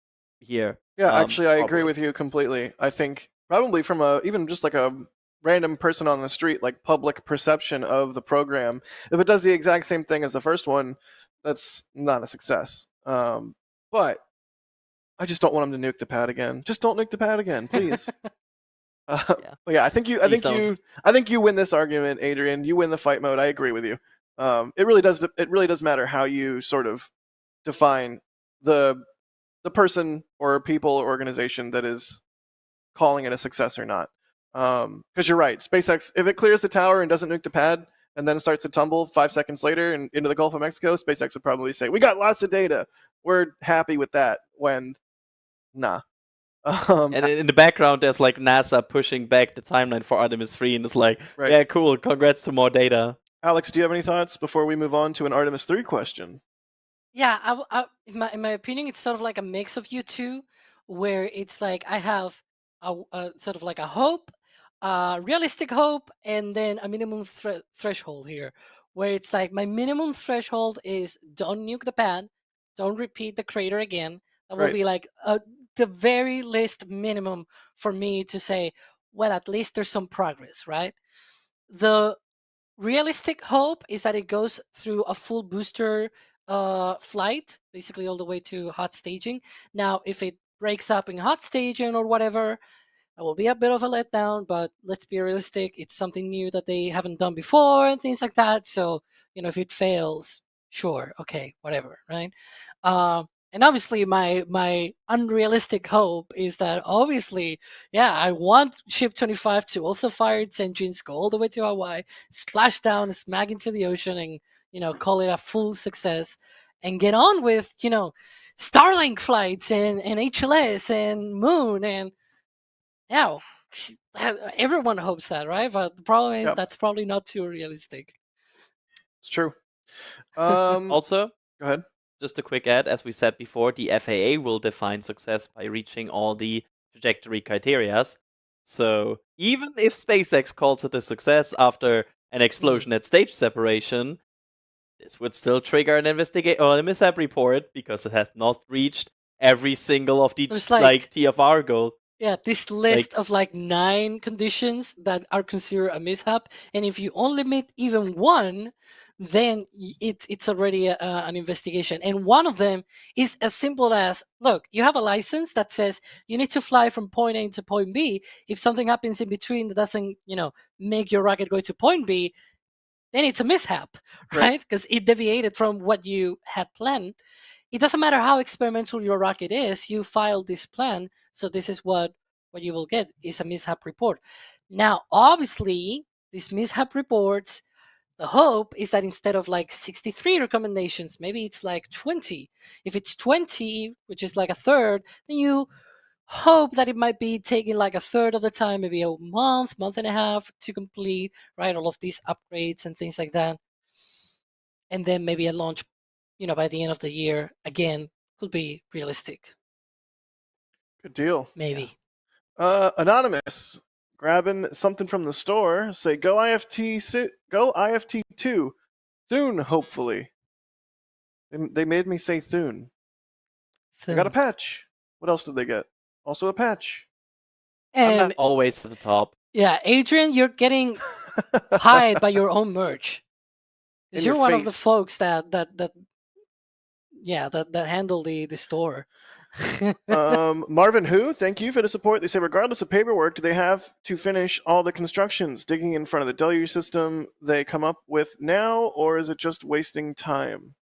here. Yeah, actually, I agree with you completely. I think probably from even just like a random person on the street, like public perception of the program, if it does the exact same thing as the first one, that's not a success. But I just don't want them to nuke the pad again. Just don't nuke the pad again, please. But yeah, I think you win this argument, Adrian. You win the fight mode. I agree with you. It really does matter how you sort of define the person or people or organization that is calling it a success or not. Because you're right, SpaceX, if it clears the tower and doesn't nuke the pad and then starts to tumble 5 seconds later and into the Gulf of Mexico, SpaceX would probably say, we got lots of data. We're happy with that. When, nah. And in the background, there's like NASA pushing back the timeline for Artemis 3, and it's like, right. Yeah, cool, congrats to more data. Alex, do you have any thoughts before we move on to an Artemis 3 question? Yeah, in my opinion, it's sort of like a mix of you two, where it's like I have a sort of like a hope, realistic hope, and then a minimum threshold here, where it's like my minimum threshold is don't nuke the pad, don't repeat the crater again. That will be like the very least minimum for me to say, well, at least there's some progress, right? The realistic hope is that it goes through a full booster flight, basically all the way to hot staging. Now, if it breaks up in hot staging or whatever, it will be a bit of a letdown, but let's be realistic. It's something new that they haven't done before and things like that. So, if it fails, sure, okay, whatever, right? And obviously my unrealistic hope is that obviously, I want Ship 25 to also fire its engines, go all the way to Hawaii, splash down, smack into the ocean, and call it a full success, and get on with Starlink flights and HLS and Moon, and everyone hopes that, right? But the problem is that's probably not too realistic. It's true. Also, go ahead. Just a quick add, as we said before, the FAA will define success by reaching all the trajectory criteria. So even if SpaceX calls it a success after an explosion at stage separation, This would still trigger an a mishap report because it has not reached every single of the There's like TFR goal. Yeah, this list of like 9 conditions that are considered a mishap, and if you only meet even one, then it's already an investigation. And one of them is as simple as, look, you have a license that says you need to fly from point A to point B. If something happens in between that doesn't, make your rocket go to point B, then it's a mishap, right? Because it deviated from what you had planned. It doesn't matter how experimental your rocket is, you filed this plan, so this is what you will get is a mishap report. Now, obviously, these mishap reports, the hope is that instead of like 63 recommendations, maybe it's like 20. If it's 20, which is like a third, then you hope that it might be taking like a third of the time, maybe a month and a half to complete, right? All of these upgrades and things like that. And then maybe a launch by the end of the year, again, could be realistic. Good deal. Maybe. Anonymous, grabbing something from the store. Say go IFT2 soon. Hopefully, they made me say Thune. They got a patch. What else did they get? Also a patch. And always at the top. Yeah, Adrian, you're getting pied by your own merch. Because you're one of the folks that handle the store. Marvin Who, thank you for the support. They say regardless of paperwork, do they have to finish all the constructions digging in front of the deluge system they come up with now, or is it just wasting time?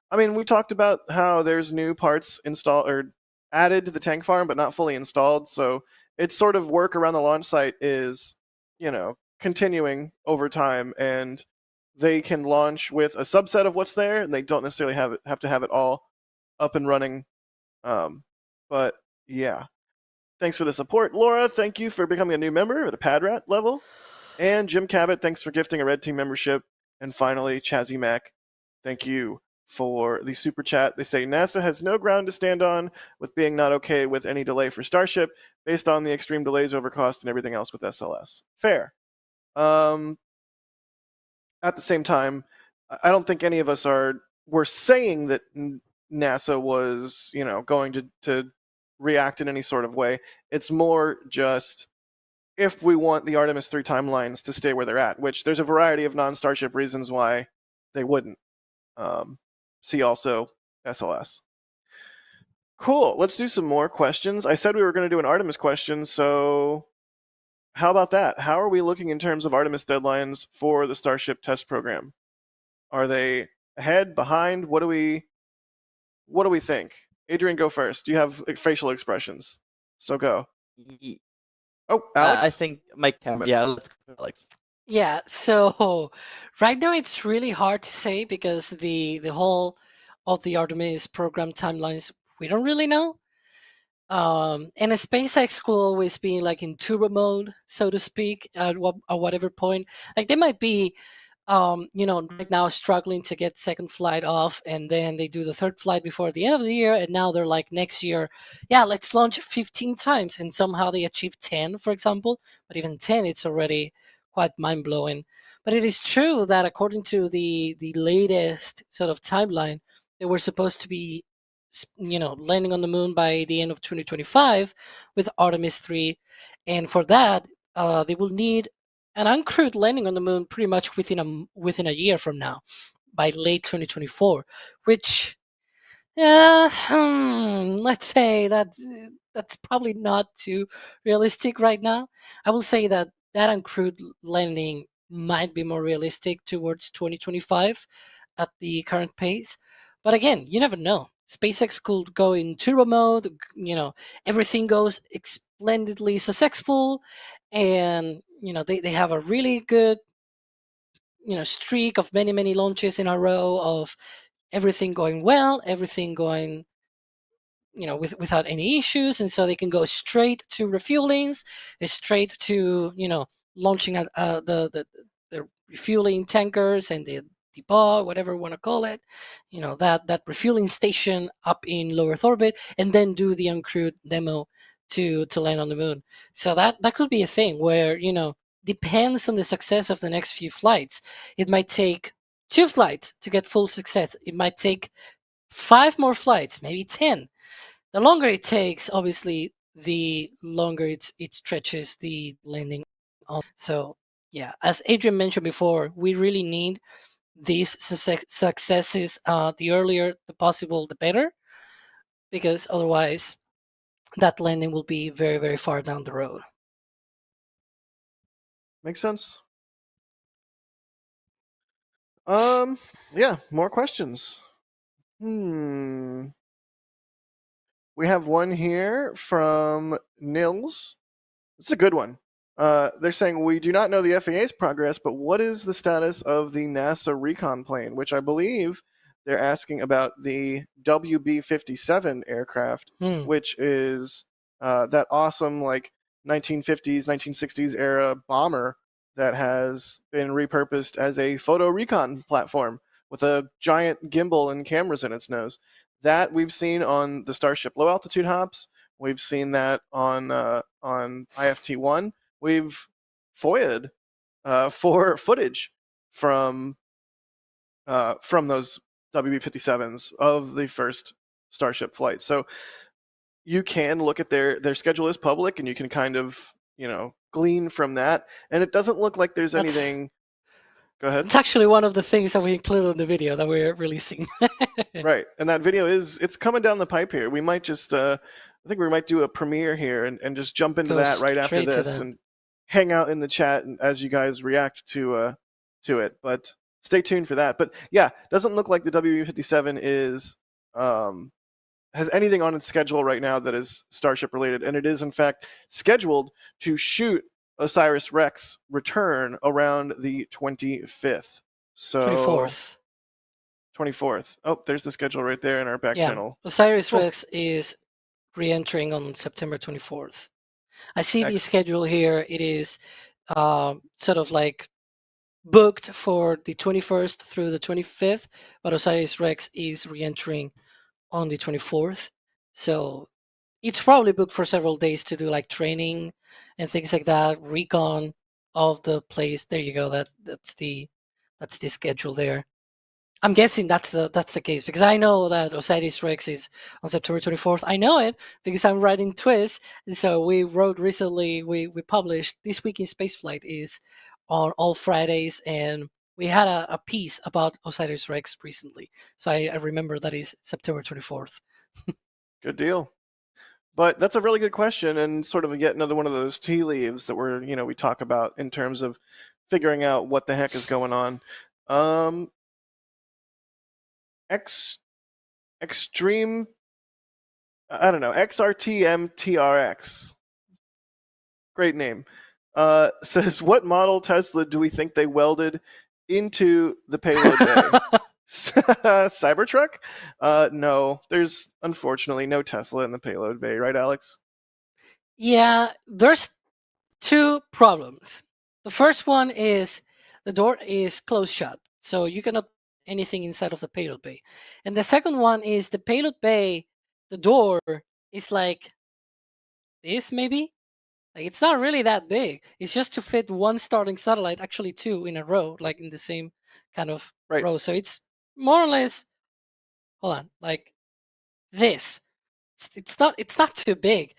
I mean, we talked about how there's new parts installed or added to the tank farm but not fully installed, so it's sort of work around the launch site is continuing over time, and they can launch with a subset of what's there, and they don't necessarily have to have it all up and running. But yeah, thanks for the support. Laura, thank you for becoming a new member at a Padrat level. And Jim Cabot, thanks for gifting a Red Team membership. And finally, Chazzy Mac, thank you for the super chat. They say NASA has no ground to stand on with being not okay with any delay for Starship based on the extreme delays over cost and everything else with SLS. Fair. At the same time, I don't think any of us were saying that NASA was, going to react in any sort of way. It's more just if we want the Artemis 3 timelines to stay where they're at, which there's a variety of non-Starship reasons why they wouldn't. See also SLS. Cool. Let's do some more questions. I said we were going to do an Artemis question, so how about that? How are we looking in terms of Artemis deadlines for the Starship test program? Are they ahead, behind? What do we think? Adrian, go first. You have facial expressions, so go. Oh, Alex? I think my camera. Yeah, let's go, Alex. Yeah, so right now it's really hard to say because the whole of the Artemis program timelines, we don't really know. And a SpaceX could always be like in turbo mode, so to speak, at whatever point. Like they might be right now struggling to get second flight off, and then they do the third flight before the end of the year, and now they're like next year, yeah, let's launch 15 times, and somehow they achieve 10, for example. But even 10, it's already quite mind-blowing. But it is true that according to the latest sort of timeline, they were supposed to be landing on the moon by the end of 2025 with Artemis 3, and for that they will need an uncrewed landing on the moon pretty much within a year from now, by late 2024, which let's say that's probably not too realistic right now. I will say that uncrewed landing might be more realistic towards 2025 at the current pace. But again, you never know. SpaceX could go in turbo mode, everything goes splendidly successful, and they have a really good streak of many launches in a row of everything going well, everything going without any issues, and so they can go straight to refuelings, straight to launching the refueling tankers and the depot, whatever you want to call it, that refueling station up in low Earth orbit, and then do the uncrewed demo to land on the moon. So that could be a thing where depends on the success of the next few flights. It might take 2 flights to get full success. It might take 5 more flights, maybe 10. The longer it takes, obviously, the longer it stretches the landing on. So yeah, as Adrian mentioned before, we really need these successes. The earlier the possible, the better, because otherwise, that landing will be very, very far down the road. Makes sense. Yeah, more questions. We have one here from Nils. It's a good one. They're saying, we do not know the FAA's progress, but what is the status of the NASA recon plane? Which I believe they're asking about the WB-57 aircraft, which is that awesome, like, 1950s, 1960s era bomber that has been repurposed as a photo recon platform with a giant gimbal and cameras in its nose. That we've seen on the Starship low altitude hops. We've seen that on IFT-1. We've FOIA'd for footage from those WB-57s of the first Starship flight. So you can look at their schedule is public, and you can kind of glean from that. And it doesn't look like there's anything. Go ahead. It's actually one of the things that we included in the video that we're releasing. Right, and that video it's coming down the pipe here. We might just I think we might do a premiere here and just jump into that right after this and hang out in the chat and as you guys react to it. But stay tuned for that. But yeah, doesn't look like the WB-57 is has anything on its schedule right now that is Starship related, and it is in fact scheduled to shoot OSIRIS-REx return around the 25th. So 24th. Oh, there's the schedule right there in our back channel. OSIRIS-REx is re-entering on September 24th. I see the schedule here. It is sort of like booked for the 21st through the 25th, but OSIRIS-REx is re-entering on the 24th. So it's probably booked for several days to do like training and things like that, recon of the place. There you go. That's the schedule there. I'm guessing that's the case because I know that OSIRIS-REx is on September 24th. I know it because I'm writing Twist, and so we wrote recently. We published This Week in Spaceflight is on all Fridays, and we had a piece about OSIRIS-REx recently. So I remember that is September 24th. Good deal. But that's a really good question, and sort of yet another one of those tea leaves that we talk about in terms of figuring out what the heck is going on. Extreme, I don't know, XRTMTRX. Great name. Says, what model Tesla do we think they welded into the payload bay? Cybertruck? No, there's unfortunately no Tesla in the payload bay, right, Alex? Yeah, there's 2 problems. The first one is the door is closed shut, so you cannot put anything inside of the payload bay. And the second one is the payload bay, the door is like this, maybe? Like it's not really that big. It's just to fit one starting satellite, actually 2 in a row, like in the same kind of row. So it's more or less, hold on, like this. It's not too big.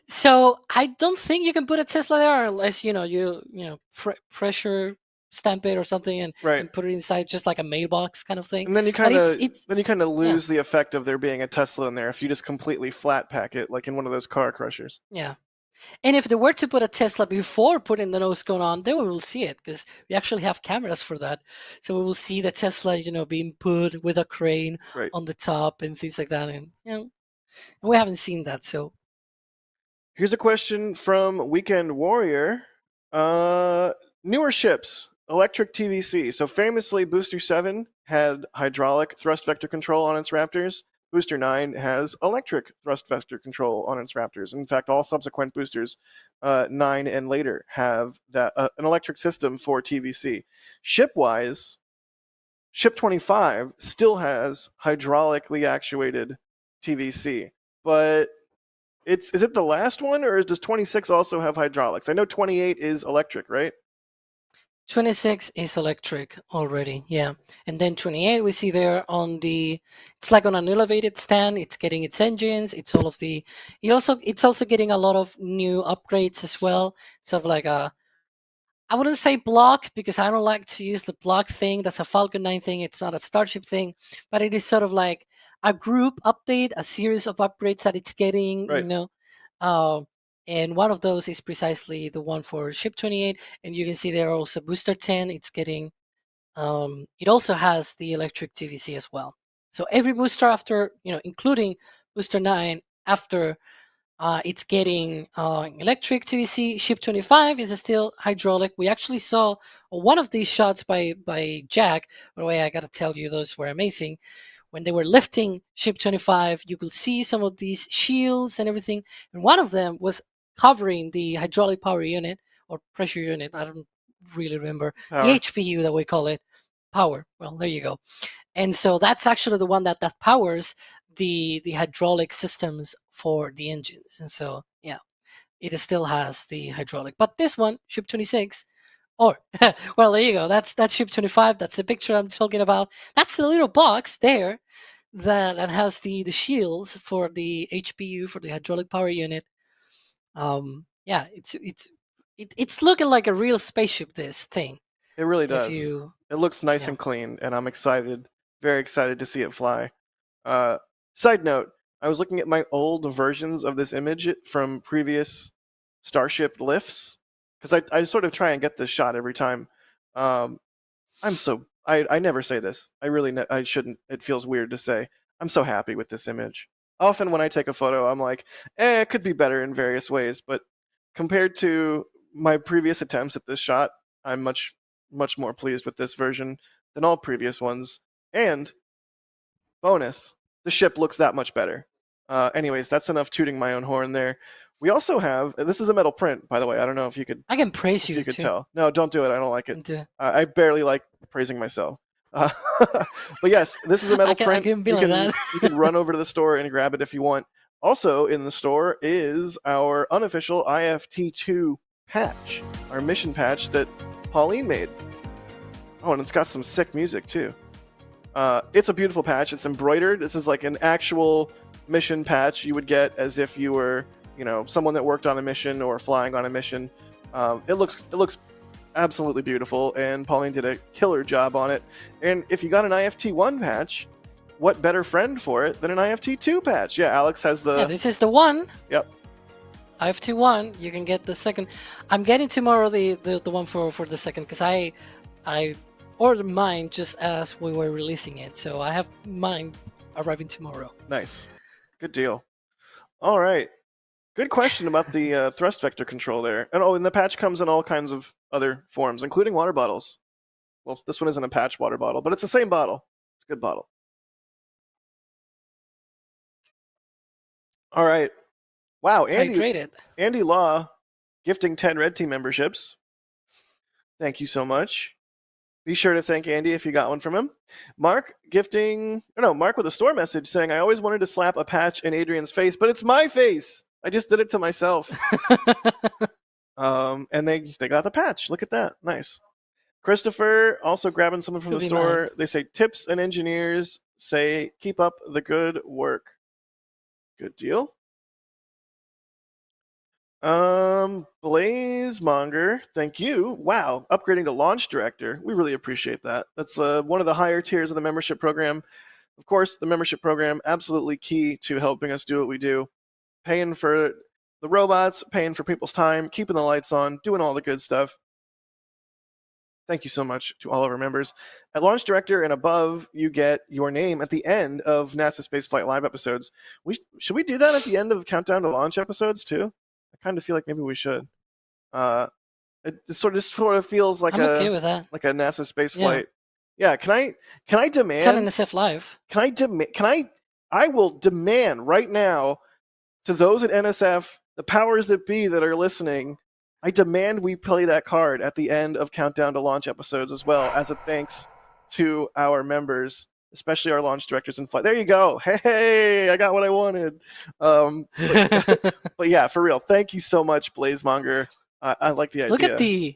So I don't think you can put a Tesla there unless you pressure stamp it or something and put it inside, just like a mailbox kind of thing. And then you kind of lose the effect of there being a Tesla in there if you just completely flat pack it, like in one of those car crushers. Yeah. And if they were to put a Tesla before putting the nose cone on, then we will see it because we actually have cameras for that. So we will see the Tesla, being put with a crane on the top and things like that. And we haven't seen that. So here's a question from Weekend Warrior. Newer ships, electric TVC. So famously, Booster 7 had hydraulic thrust vector control on its Raptors. Booster 9 has electric thrust vector control on its Raptors. In fact, all subsequent boosters, 9 and later, have that an electric system for TVC. Ship-wise, Ship 25 still has hydraulically actuated TVC, but is it the last one, or does 26 also have hydraulics? I know 28 is electric, right? 26 is electric already, yeah. And then 28 we see there on the, it's like on an elevated stand. It's getting its engines. It's all of the. It's also getting a lot of new upgrades as well. Sort of like a, I wouldn't say block because I don't like to use the block thing. That's a Falcon 9 thing. It's not a Starship thing, but it is sort of like a group update, a series of upgrades that it's getting. Right. And one of those is precisely the one for Ship 28, and you can see there also Booster 10. It's getting. It also has the electric TVC as well. So every booster after, including Booster 9 after. It's getting electric TVC. Ship 25 is still hydraulic. We actually saw one of these shots by Jack. By the way, I got to tell you, those were amazing. When they were lifting Ship 25, you could see some of these shields and everything. And one of them was covering the hydraulic power unit or pressure unit. I don't really remember. Power. The HPU that we call it. Power. Well, there you go. And so that's actually the one that powers the hydraulic systems for the engines. And so, yeah, it still has the hydraulic. But this one, Ship 26, or, well, there you go. That's Ship 25. That's the picture I'm talking about. That's the little box there that has the shields for the HPU, for the hydraulic power unit. Yeah, it's looking like a real spaceship, this thing. It really does. It looks nice and clean, and I'm excited, very excited to see it fly. Side note, I was looking at my old versions of this image from previous Starship lifts, because I sort of try and get this shot every time. I never say this. I shouldn't. It feels weird to say. I'm so happy with this image. Often when I take a photo, I'm like, it could be better in various ways, but compared to my previous attempts at this shot, I'm much more pleased with this version than all previous ones. And bonus, the ship looks that much better. Anyways, that's enough tooting my own horn there. We also have, this is a metal print, by the way. I don't know if you could. I can praise you. If you could tell. No, don't do it. I don't like it. Do it. I barely like praising myself. But yes, this is a metal print. You can run over to the store and grab it if you want. Also in the store is our unofficial IFT2 patch, our mission patch that Pauline made. Oh, and it's got some sick music too. It's a beautiful patch. It's embroidered. This is like an actual mission patch you would get as if you were, someone that worked on a mission or flying on a mission. It looks absolutely beautiful, and Pauline did a killer job on it. And if you got an IFT1 patch, what better friend for it than an IFT2 patch? Yeah, Alex has the. Yeah, this is the one. Yep. IFT1. You can get the second. I'm getting tomorrow the one for the second, because I ordered mine just as we were releasing it, so I have mine arriving tomorrow. Nice, good deal. All right, good question about the thrust vector control there. And the patch comes in all kinds of other forms, including water bottles. Well, this one isn't a patch water bottle, but it's the same bottle. It's a good bottle. All right. Wow, Andy Law gifting 10 Red Team memberships. Thank you so much. Be sure to thank Andy if you got one from him. Mark with a store message saying, I always wanted to slap a patch in Adrian's face, but it's my face. I just did it to myself. And they got the patch. Look at that. Nice. Christopher also grabbing something from the store. Mine. They say tips and engineers say keep up the good work. Good deal. Blazemonger, thank you. Wow, upgrading to launch director. We really appreciate that. That's one of the higher tiers of the membership program. Of course, the membership program, absolutely key to helping us do what we do. Paying for the robots, paying for people's time, keeping the lights on, doing all the good stuff. Thank you so much to all of our members. At Launch Director and above, you get your name at the end of NASA Spaceflight Live episodes. Should we do that at the end of Countdown to Launch episodes too? I kind of feel like maybe we should. It sort of feels like okay with that. Like a NASA Spaceflight. Yeah. Can I demand? It's on NSF.live. I will demand right now to those at NSF, the powers that be that are listening, I demand we play that card at the end of Countdown to Launch episodes as well, as a thanks to our members, especially our launch directors in flight. There you go. Hey, I got what I wanted. But yeah, for real, thank you so much, Blazemonger. I like the idea.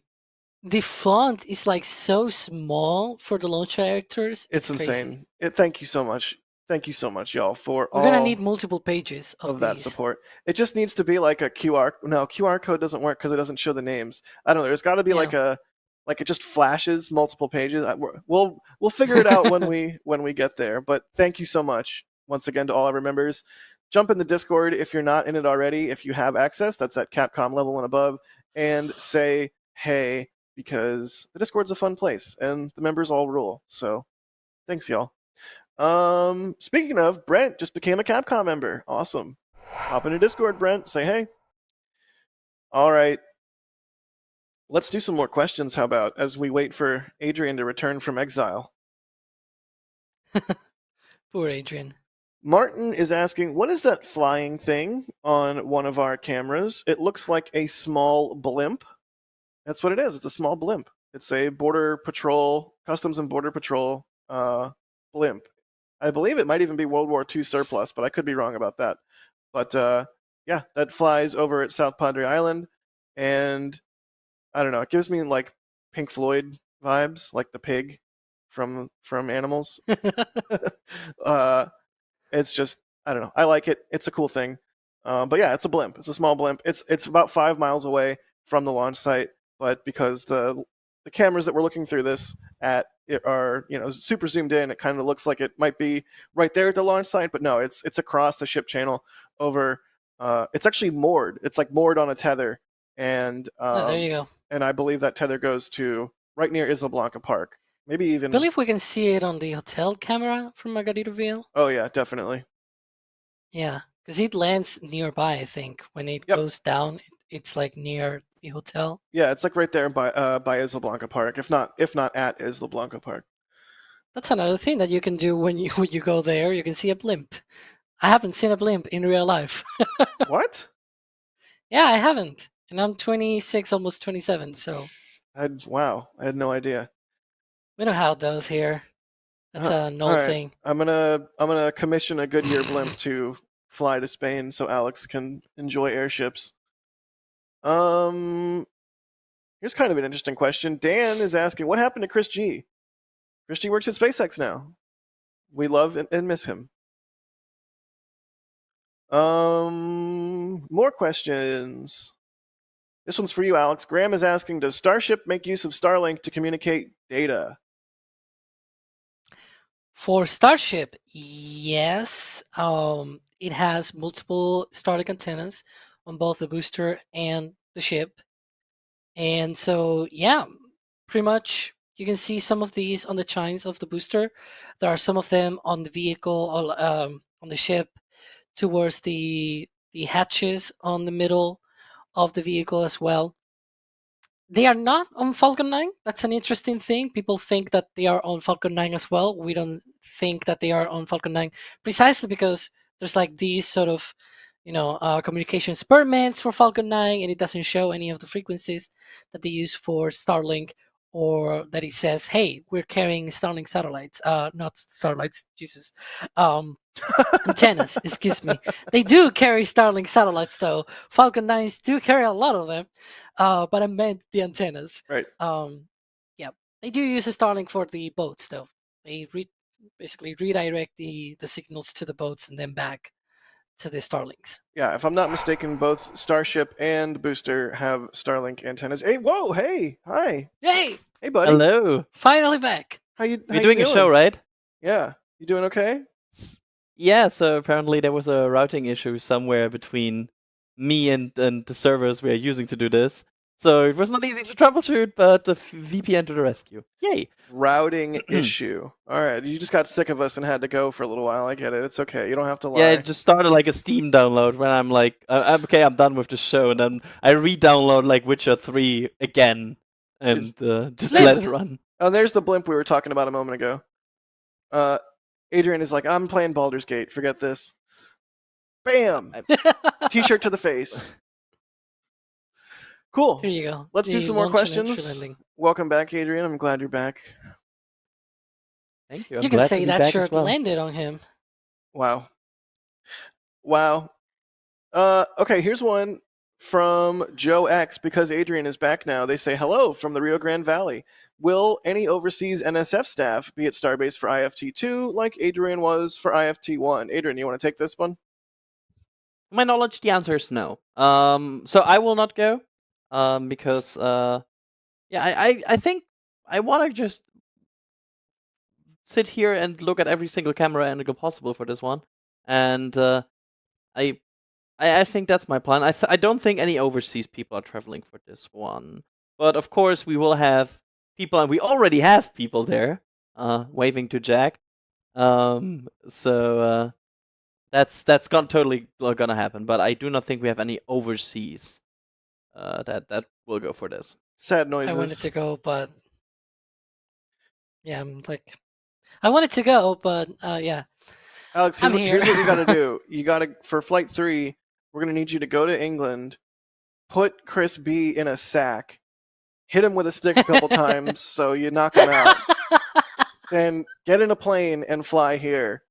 the font is like so small for the launch characters. It's crazy. insane. Thank you so much. Thank you so much, y'all, for We're all gonna need multiple pages of of that these. support. It just needs to be like a QR. No, QR code doesn't work because it doesn't show the names. I don't know. There's got to be Yeah. like it just flashes multiple pages. We'll figure it out when we get there. But thank you so much once again to all our members. Jump in the Discord if you're not in it already. If you have access, that's at Capcom level and above, and say hey, because the Discord's a fun place and the members all rule. So thanks, y'all. Speaking of, Brent just became a Capcom member. Awesome. Hop into Discord, Brent. Say hey. All right. Let's do some more questions, how about, as we wait for Adrian to return from exile. Poor Adrian. Martin is asking, what is that flying thing on one of our cameras? It looks like a small blimp. That's what it is. It's a small blimp. It's a Border Patrol, Customs and Border Patrol blimp. I believe it might even be World War II surplus, but I could be wrong about that. But yeah, that flies over at South Padre Island, and I don't know. It gives me like Pink Floyd vibes, like the pig from Animals. It's just, I don't know. I like it. It's a cool thing. But yeah, it's a blimp. It's a small blimp. It's about 5 miles away from the launch site, but because the cameras that we're looking through this at are super zoomed in, it kind of looks like it might be right there at the launch site, but no, it's across the ship channel over. It's actually moored. It's like moored on a tether, and There you go. and I believe that tether goes to right near Isla Blanca Park. Maybe even. I believe we can see it on the hotel camera from Margaritaville. Oh yeah, definitely. Yeah, because it lands nearby. I think when it goes down, it's like near the hotel. Yeah, it's like right there by Isla Blanca Park, if not at Isla Blanca Park. That's another thing that you can do when you go there. You can see a blimp. I haven't seen a blimp in real life. What? Yeah, I haven't, and I'm 26, almost 27. So wow, I had no idea. we don't have those here. That's a null thing. I'm gonna commission a Goodyear blimp to fly to Spain so Alex can enjoy airships. Here's kind of an interesting question. Dan is asking, what happened to Chris G? Chris G works at SpaceX now. We love and miss him. More questions. This one's for you, Alex. Graham is asking, does Starship make use of Starlink to communicate data? For Starship, yes. It has multiple Starlink antennas on both the booster and the ship. And so, yeah, pretty much you can see some of these on the chines of the booster. There are some of them on the vehicle, on the ship, towards the hatches on the middle of the vehicle as well. They are not on Falcon 9. That's an interesting thing. People think that they are on Falcon 9 as well. We don't think that they are on Falcon 9 precisely because there's like these sort of, communication experiments for Falcon 9, and it doesn't show any of the frequencies that they use for Starlink, or that it says, hey, we're carrying Starlink satellites. Not satellites, Jesus. Antennas, excuse me. They do carry Starlink satellites, though. Falcon 9s do carry a lot of them, but I meant the antennas. Right. Yeah, they do use a Starlink for the boats, though. They basically redirect the signals to the boats and then back to the Starlinks. Yeah, if I'm not mistaken, both Starship and Booster have Starlink antennas. Hey, whoa, hey, hi. Hey, buddy. Hello. Finally back. How you We're doing a show, right? Yeah. You doing okay? Yeah, so apparently there was a routing issue somewhere between me and the servers we are using to do this. So it was not easy to troubleshoot, but the VPN to the rescue. Yay! Routing issue. All right, you just got sick of us and had to go for a little while. I get it. It's okay. You don't have to lie. Yeah, it just started like a Steam download when I'm like, okay, I'm done with the show, and then I re-download like Witcher 3 again, and just let it run. Oh, there's the blimp we were talking about a moment ago. Adrian is like, I'm playing Baldur's Gate. Forget this. Bam! T-shirt to the face. Cool. Here you go. Let's do some more questions. Welcome back, Adrian. I'm glad you're back. Thank you. You can say that shirt landed on him. Wow. Okay, here's one from Joe X, because Adrian is back now. They say hello from the Rio Grande Valley. Will any overseas NSF staff be at Starbase for IFT2 like Adrian was for IFT1? Adrian, you want to take this one? To my knowledge, the answer is no. So I will not go. Because I think I want to just sit here and look at every single camera angle possible for this one, and I think that's my plan. I don't think any overseas people are traveling for this one, but of course we will have people, and we already have people there, waving to Jack. So that's totally gonna happen. But I do not think we have any overseas that will go for this. Sad noises. I wanted to go, but yeah, I'm like, I wanted to go, but yeah. Alex, I'm here. here's what you got to do. You got to, for Flight 3, we're going to need you to go to England, put Chris B in a sack, hit him with a stick a couple times so you knock him out, then get in a plane and fly here.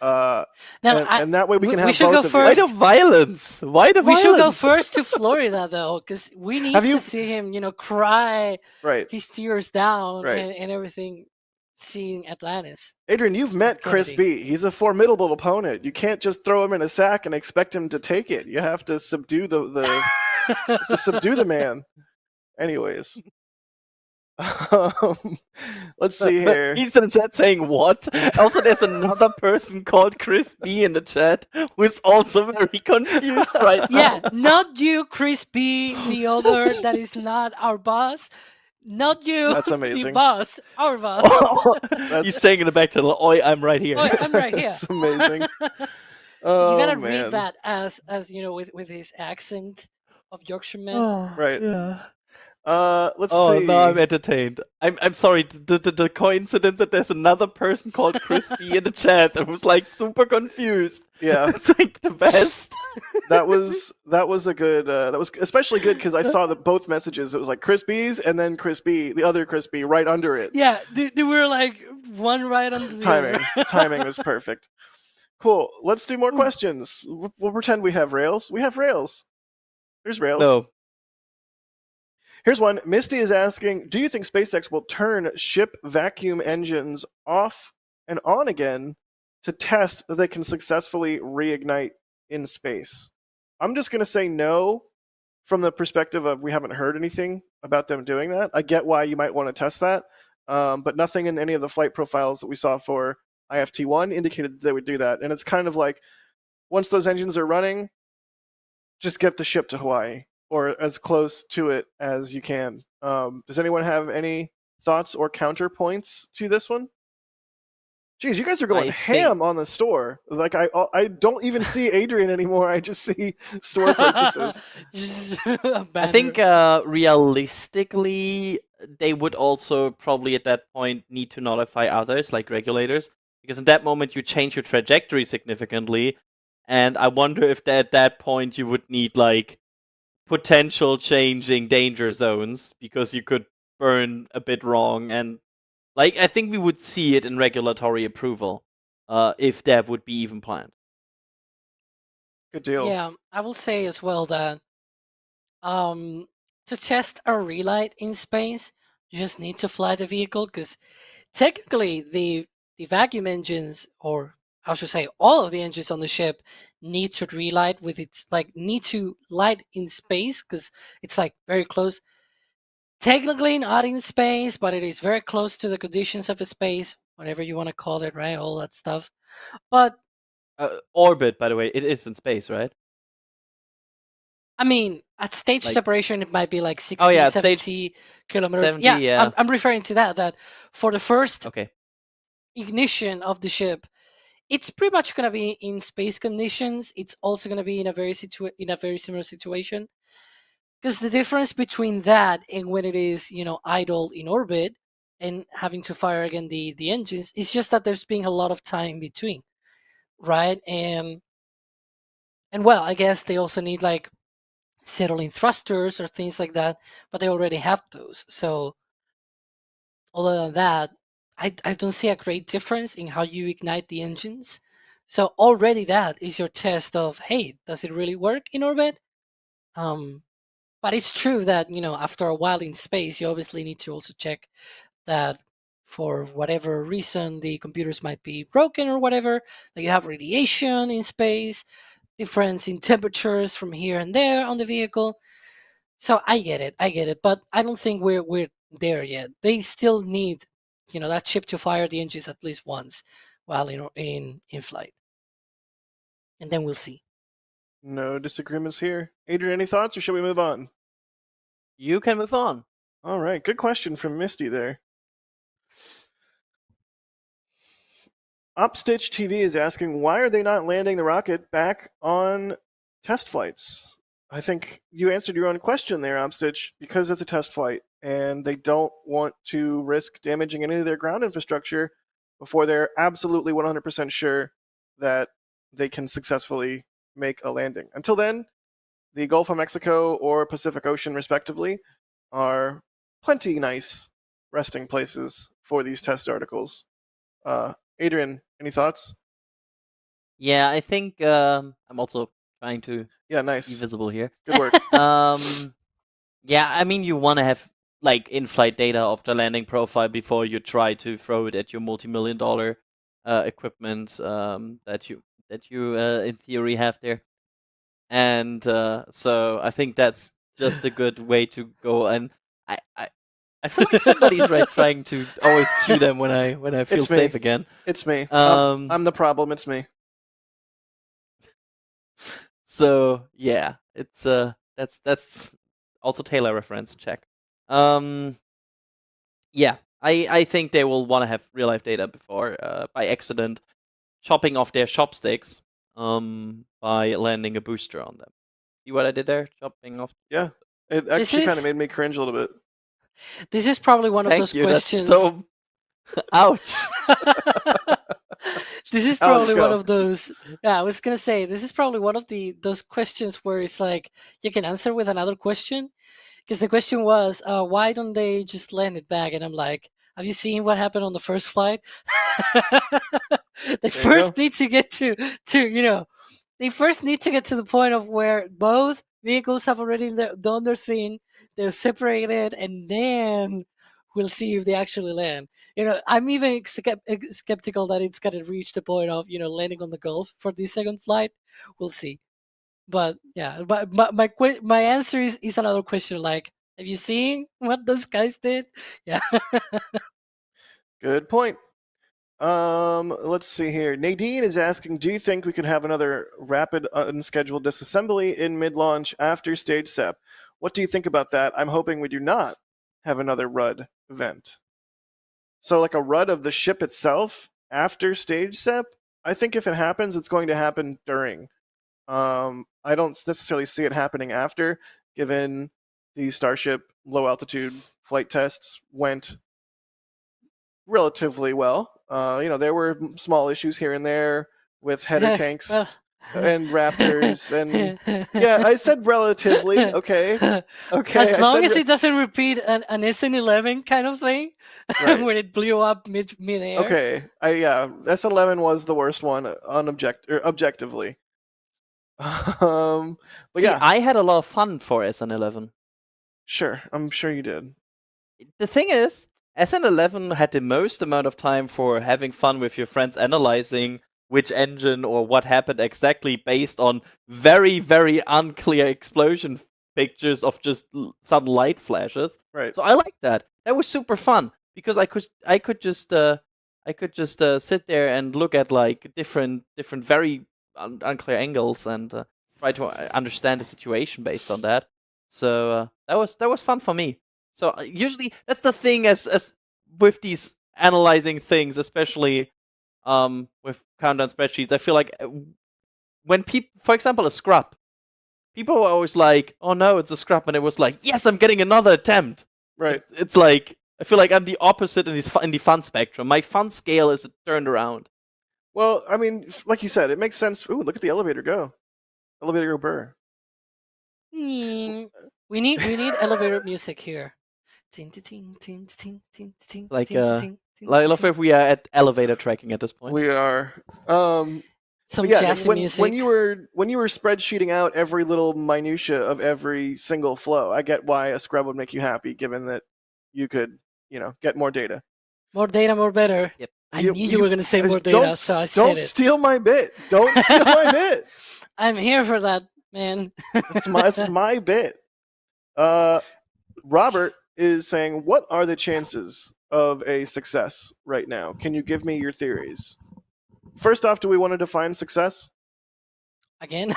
And that way we can have should both go of first. Why the violence? Why the We violence? should go first to Florida though, because we need Have you- to see him, cry Right. his tears down Right. and everything, seeing Atlantis. Adrian, you've met Chris Kennedy. B. He's a formidable opponent. You can't just throw him in a sack and expect him to take it. You have to subdue to subdue the man. Anyways. Let's see here. He's in the chat saying what? Also, there's another person called Chris B in the chat who is also very confused right now. Yeah, not you, Chris B, the other that is not our boss. Not you, That's the amazing. boss, our boss. He's saying in the back channel, "Oi, I'm right here." Oh, I'm right here. That's amazing. You Oh, gotta man. read that as with his accent of Yorkshireman. Right. Yeah. Let's Oh, see. now I'm entertained. I'm sorry. The coincidence that there's another person called Chris B in the chat that was like super confused. Yeah, It's like the best. that was a good. That was especially good because I saw that both messages. It was like Chris B's and then Chris B, the other Chris B, right under it. Yeah, they were like one right under the Timing, other. timing was perfect. Cool. Let's do more questions. We'll pretend we have rails. We have rails. There's rails. No. Here's one. Misty is asking, do you think SpaceX will turn ship vacuum engines off and on again to test that they can successfully reignite in space? I'm just going to say no from the perspective of we haven't heard anything about them doing that. I get why you might want to test that, but nothing in any of the flight profiles that we saw for IFT1 indicated that they would do that. And it's kind of like, once those engines are running, just get the ship to Hawaii, or as close to it as you can. Does anyone have any thoughts or counterpoints to this one? Geez, you guys are going ham on the store. Like I don't even see Adrian anymore. I just see store purchases. I think realistically, they would also probably at that point need to notify others, like regulators, because in that moment you change your trajectory significantly, and I wonder if at that point you would need like potential changing danger zones because you could burn a bit wrong, and like I think we would see it in regulatory approval if that would be even planned. Good deal. Yeah, I will say as well that to test a relight in space, you just need to fly the vehicle, because technically the vacuum engines, or I should say all of the engines on the ship, need to relight with its need to light in space, because it's like very close. Technically not in space, but it is very close to the conditions of a space, whatever you want to call it, right? All that stuff. But Orbit, by the way, it is in space, right? I mean, at stage Like- separation, it might be like 60, Oh, yeah, 70 kilometers. 70, yeah. I'm referring to that for the first Okay. ignition of the ship, it's pretty much going to be in space conditions. It's also going to be in a very similar situation, because the difference between that and when it is idle in orbit and having to fire again the engines is just that there's been a lot of time between, right? And well, I guess they also need like settling thrusters or things like that, but they already have those. So other than that, I don't see a great difference in how you ignite the engines. So already that is your test of, hey, does it really work in orbit? But it's true that, after a while in space, you obviously need to also check that for whatever reason the computers might be broken or whatever, that you have radiation in space, difference in temperatures from here and there on the vehicle. So I get it, but I don't think we're there yet. They still need, that ship to fire the engines at least once while in flight, and then we'll see. No disagreements here. Adrian, any thoughts, or should we move on? You can move on. All right, good question from Misty there. Upstitch TV is asking, why are they not landing the rocket back on test flights? I think you answered your own question there, Upstitch, because it's a test flight, and they don't want to risk damaging any of their ground infrastructure before they're absolutely 100% sure that they can successfully make a landing. Until then, the Gulf of Mexico or Pacific Ocean, respectively, are plenty nice resting places for these test articles. Adrian, any thoughts? Yeah, I think I'm also trying to Yeah, be nice. visible here. Good work. Yeah, I mean, you want to have like in-flight data of the landing profile before you try to throw it at your multi-million-dollar equipment that you in theory have there. And so I think that's just a good way to go. And I feel like somebody's trying to always cue them when I feel It's me. safe again. It's me. Um, I'm the problem. It's me. So yeah, it's that's also Taylor reference, check. Yeah, I think they will want to have real life data before by accident chopping off their chopsticks by landing a booster on them. See what I did there? Chopping off. Yeah, it actually kind of made me cringe a little bit. This is probably one of those questions. That's so ouch. This is probably one of those. Yeah, I was gonna say this is probably one of those questions where it's like you can answer with another question, because the question was, why don't they just land it back? And I'm like, have you seen what happened on the first flight? They first need to get to they first need to get to the point of where both vehicles have already done their thing, they're separated, and then we'll see if they actually land. I'm even skeptical that it's gonna reach the point of landing on the Gulf for the second flight. We'll see. But yeah, but my answer is another question. Like, have you seen what those guys did? Yeah. Good point. Let's see here. Nadine is asking, do you think we could have another rapid unscheduled disassembly in mid-launch after stage SEP? What do you think about that? I'm hoping we do not have another RUD event. So like a RUD of the ship itself after stage SEP? I think if it happens, it's going to happen during. I don't necessarily see it happening after, given the Starship low altitude flight tests went relatively well. There were small issues here and there with header tanks and Raptors, and yeah, I said relatively. Okay. As long as it doesn't repeat an SN11 kind of thing, right. when it blew up mid-air. Okay. S11 was the worst one objectively. But See, yeah, I had a lot of fun for SN11. Sure, I'm sure you did. The thing is, SN11 had the most amount of time for having fun with your friends analyzing which engine or what happened exactly based on very, very unclear explosion pictures of just some light flashes. Right. So I like that. That was super fun because I could just sit there and look at like different very unclear angles and try to understand the situation based on that. So that was fun for me. So usually that's the thing as with these analyzing things, especially with countdown spreadsheets. I feel like when people, for example, a scrub, people were always like, "Oh no, it's a scrub," and it was like, "Yes, I'm getting another attempt." Right. It's like I feel like I'm the opposite in the fun spectrum. My fun scale is turned around. Well, I mean, like you said, it makes sense. Ooh, look at the elevator go. Elevator go burr. We need elevator music here. Like I love if we are at elevator tracking at this point. We are. some But yeah, jazzy music. when you were spreadsheeting out every little minutia of every single flow, I get why a scrub would make you happy, given that you could, get more data. More data, more better. Yep. I knew you were going to say more data, so I said Don't it. steal my bit. Don't steal my bit. I'm here for that, man. It's my bit. Robert is saying, what are the chances of a success right now? Can you give me your theories? First off, do we want to define success? Again?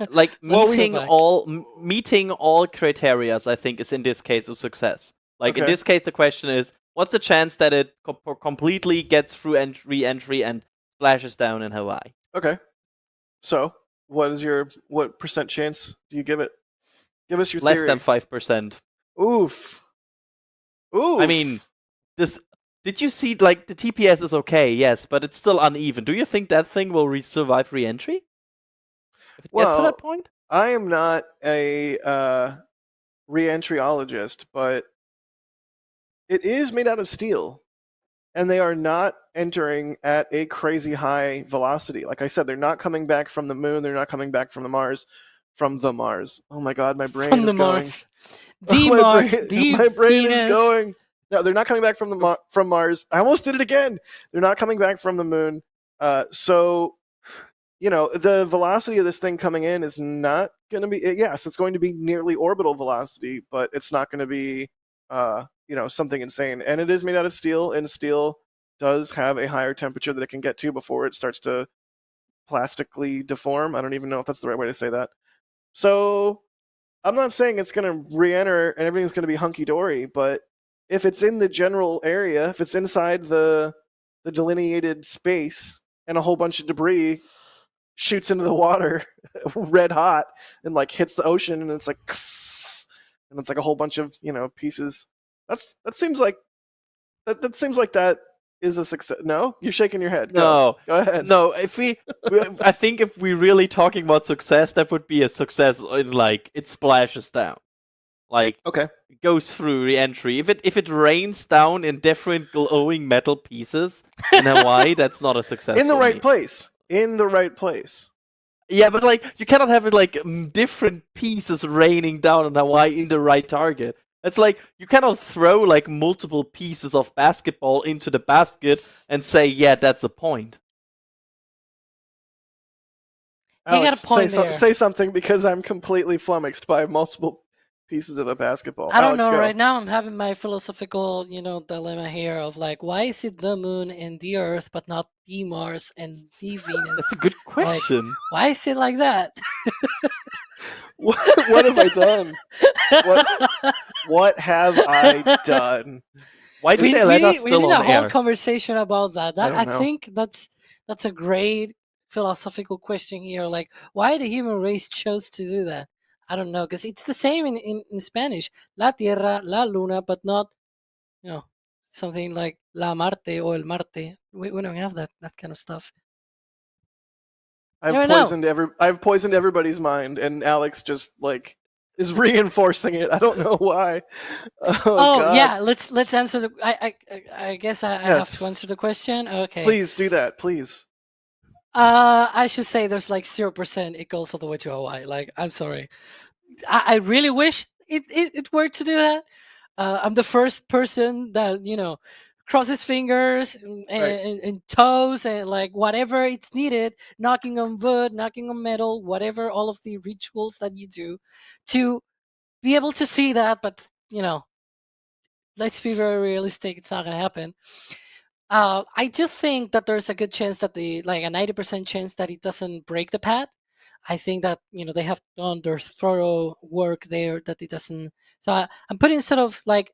Like Well, we go meeting back. meeting all criterias, I think, is in this case a success. Like in Okay. this case, the question is, what's the chance that it completely gets through re-entry and splashes down in Hawaii? Okay. So, what percent chance do you give it? Give us your Less theory. than 5%. Oof. Oof. I mean, did you see, like, the TPS is okay, yes, but it's still uneven. Do you think that thing will survive re-entry? If it gets to Well, that point? I am not a re-entryologist, but it is made out of steel, and they are not entering at a crazy high velocity. Like I said, they're not coming back from the moon. They're not coming back from the Mars. Oh my God, my brain From is the going. Mars. The my Mars, brain, the my brain Venus. is going. No, they're not coming back from Mars. I almost did it again. They're not coming back from the moon. So, the velocity of this thing coming in is not going to be. Yes, it's going to be nearly orbital velocity, but it's not going to be, something insane. And it is made out of steel, and steel does have a higher temperature that it can get to before it starts to plastically deform. I don't even know if that's the right way to say that. So, I'm not saying it's going to re-enter and everything's going to be hunky-dory, but if it's in the general area, if it's inside the delineated space and a whole bunch of debris shoots into the water red hot and like hits the ocean and it's like and it's like a whole bunch of, pieces. That seems like that is a success. No? You're shaking your head. No. Go ahead. No, I think if we're really talking about success, that would be a success in, like, it splashes down. Like, Okay. it goes through re-entry. If it rains down in different glowing metal pieces in Hawaii, that's not a success. In the for right me. place. In the right place. Yeah, but like, you cannot have it like different pieces raining down on Hawaii in the right target. It's like, you cannot throw like multiple pieces of basketball into the basket and say, yeah, that's a point. He got Alex, a point there. say something, because I'm completely flummoxed by multiple pieces of a basketball. I don't Alex, know. go. Right now, I'm having my philosophical, dilemma here of like, why is it the moon and the Earth, but not the Mars and the Venus? That's a good question. Why is it like that? What have I done? What have I done? Why did they let us we still need a on whole air? conversation about that. I don't I know. think that's a great philosophical question here. Like, why the human race chose to do that? I don't know, because it's the same in Spanish. La Tierra, la Luna, but not, something like La Marte or El Marte. We don't have that kind of stuff. I've never know. poisoned everybody's mind, and Alex just like is reinforcing it. I don't know why. Oh God. Yeah. Let's answer the. I guess I have Yes. to answer the question. Okay. Please do that, please. I should say there's like 0% it goes all the way to Hawaii. Like, I'm sorry. I really wish it were to do that. I'm the first person that, crosses fingers and toes and like whatever it's needed, knocking on wood, knocking on metal, whatever, all of the rituals that you do to be able to see that. But, let's be very realistic. It's not going to happen. I do think that there's a good chance that a 90% chance that it doesn't break the pad. I think that, they have done their thorough work there, that it doesn't. So I'm putting sort of like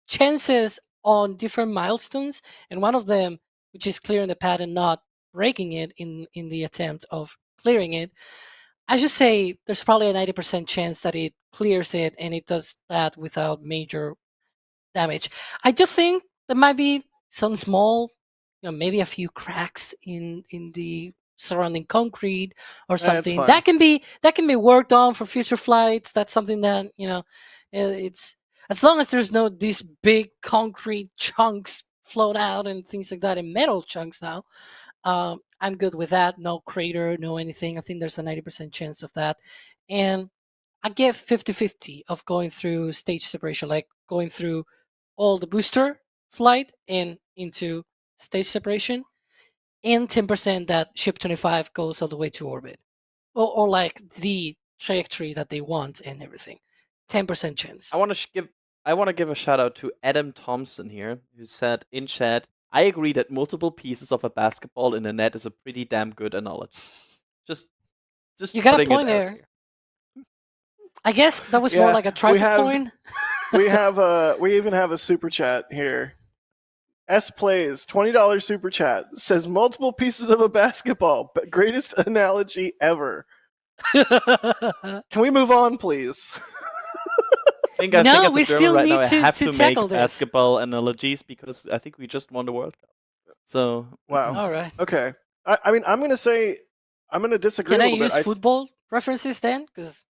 chances on different milestones, and one of them, which is clearing the pad and not breaking it in the attempt of clearing it. I should say there's probably a 90% chance that it clears it and it does that without major damage. I just think there might be some small, maybe a few cracks in the surrounding concrete or something fine. that can be worked on for future flights. That's something that it's, as long as there's no these big concrete chunks float out and things like that, and metal chunks now. I'm good with that. No crater, no anything. I think there's a 90% chance of that. And I give 50-50 of going through stage separation, like going through all the booster flight and into stage separation, and 10% that ship 25 goes all the way to orbit, or like the trajectory that they want and everything. 10% chance. I want to give a shout out to Adam Thompson here, who said in chat, "I agree that multiple pieces of a basketball in a net is a pretty damn good analogy." Just You got a putting it point out there. here. I guess that was more Yeah, like a we tripod have- coin. we even have a super chat here. S Plays $20 super chat says multiple pieces of a basketball, but greatest analogy ever. Can we move on, please? I think No, as a we German still right now, need I to have to make tackle this. basketball analogies because I think we just won the World Cup. So Wow. All right. Okay. I mean, I'm going to disagree Can a I little use bit. football references then? Because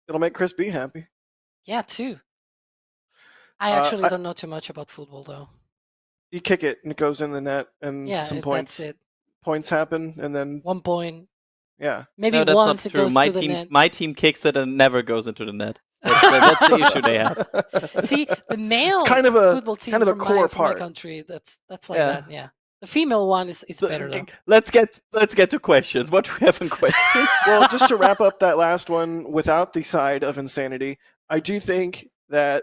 It'll make Chris B happy. yeah, too. I actually don't know too much about football though. You kick it and it goes in the net, and Yeah, some points that's it. points happen, and then 1 point. yeah. Maybe no, that's once not it true. goes through the net. My team kicks it and never goes into the net. That's the issue they have. See, the male kind of a- football team kind of a from core from my part. country, that's like Yeah. that. Yeah, the female one is So, better though. let's get to questions. What do we have in questions? Well, just to wrap up that last one without the side of insanity, I do think that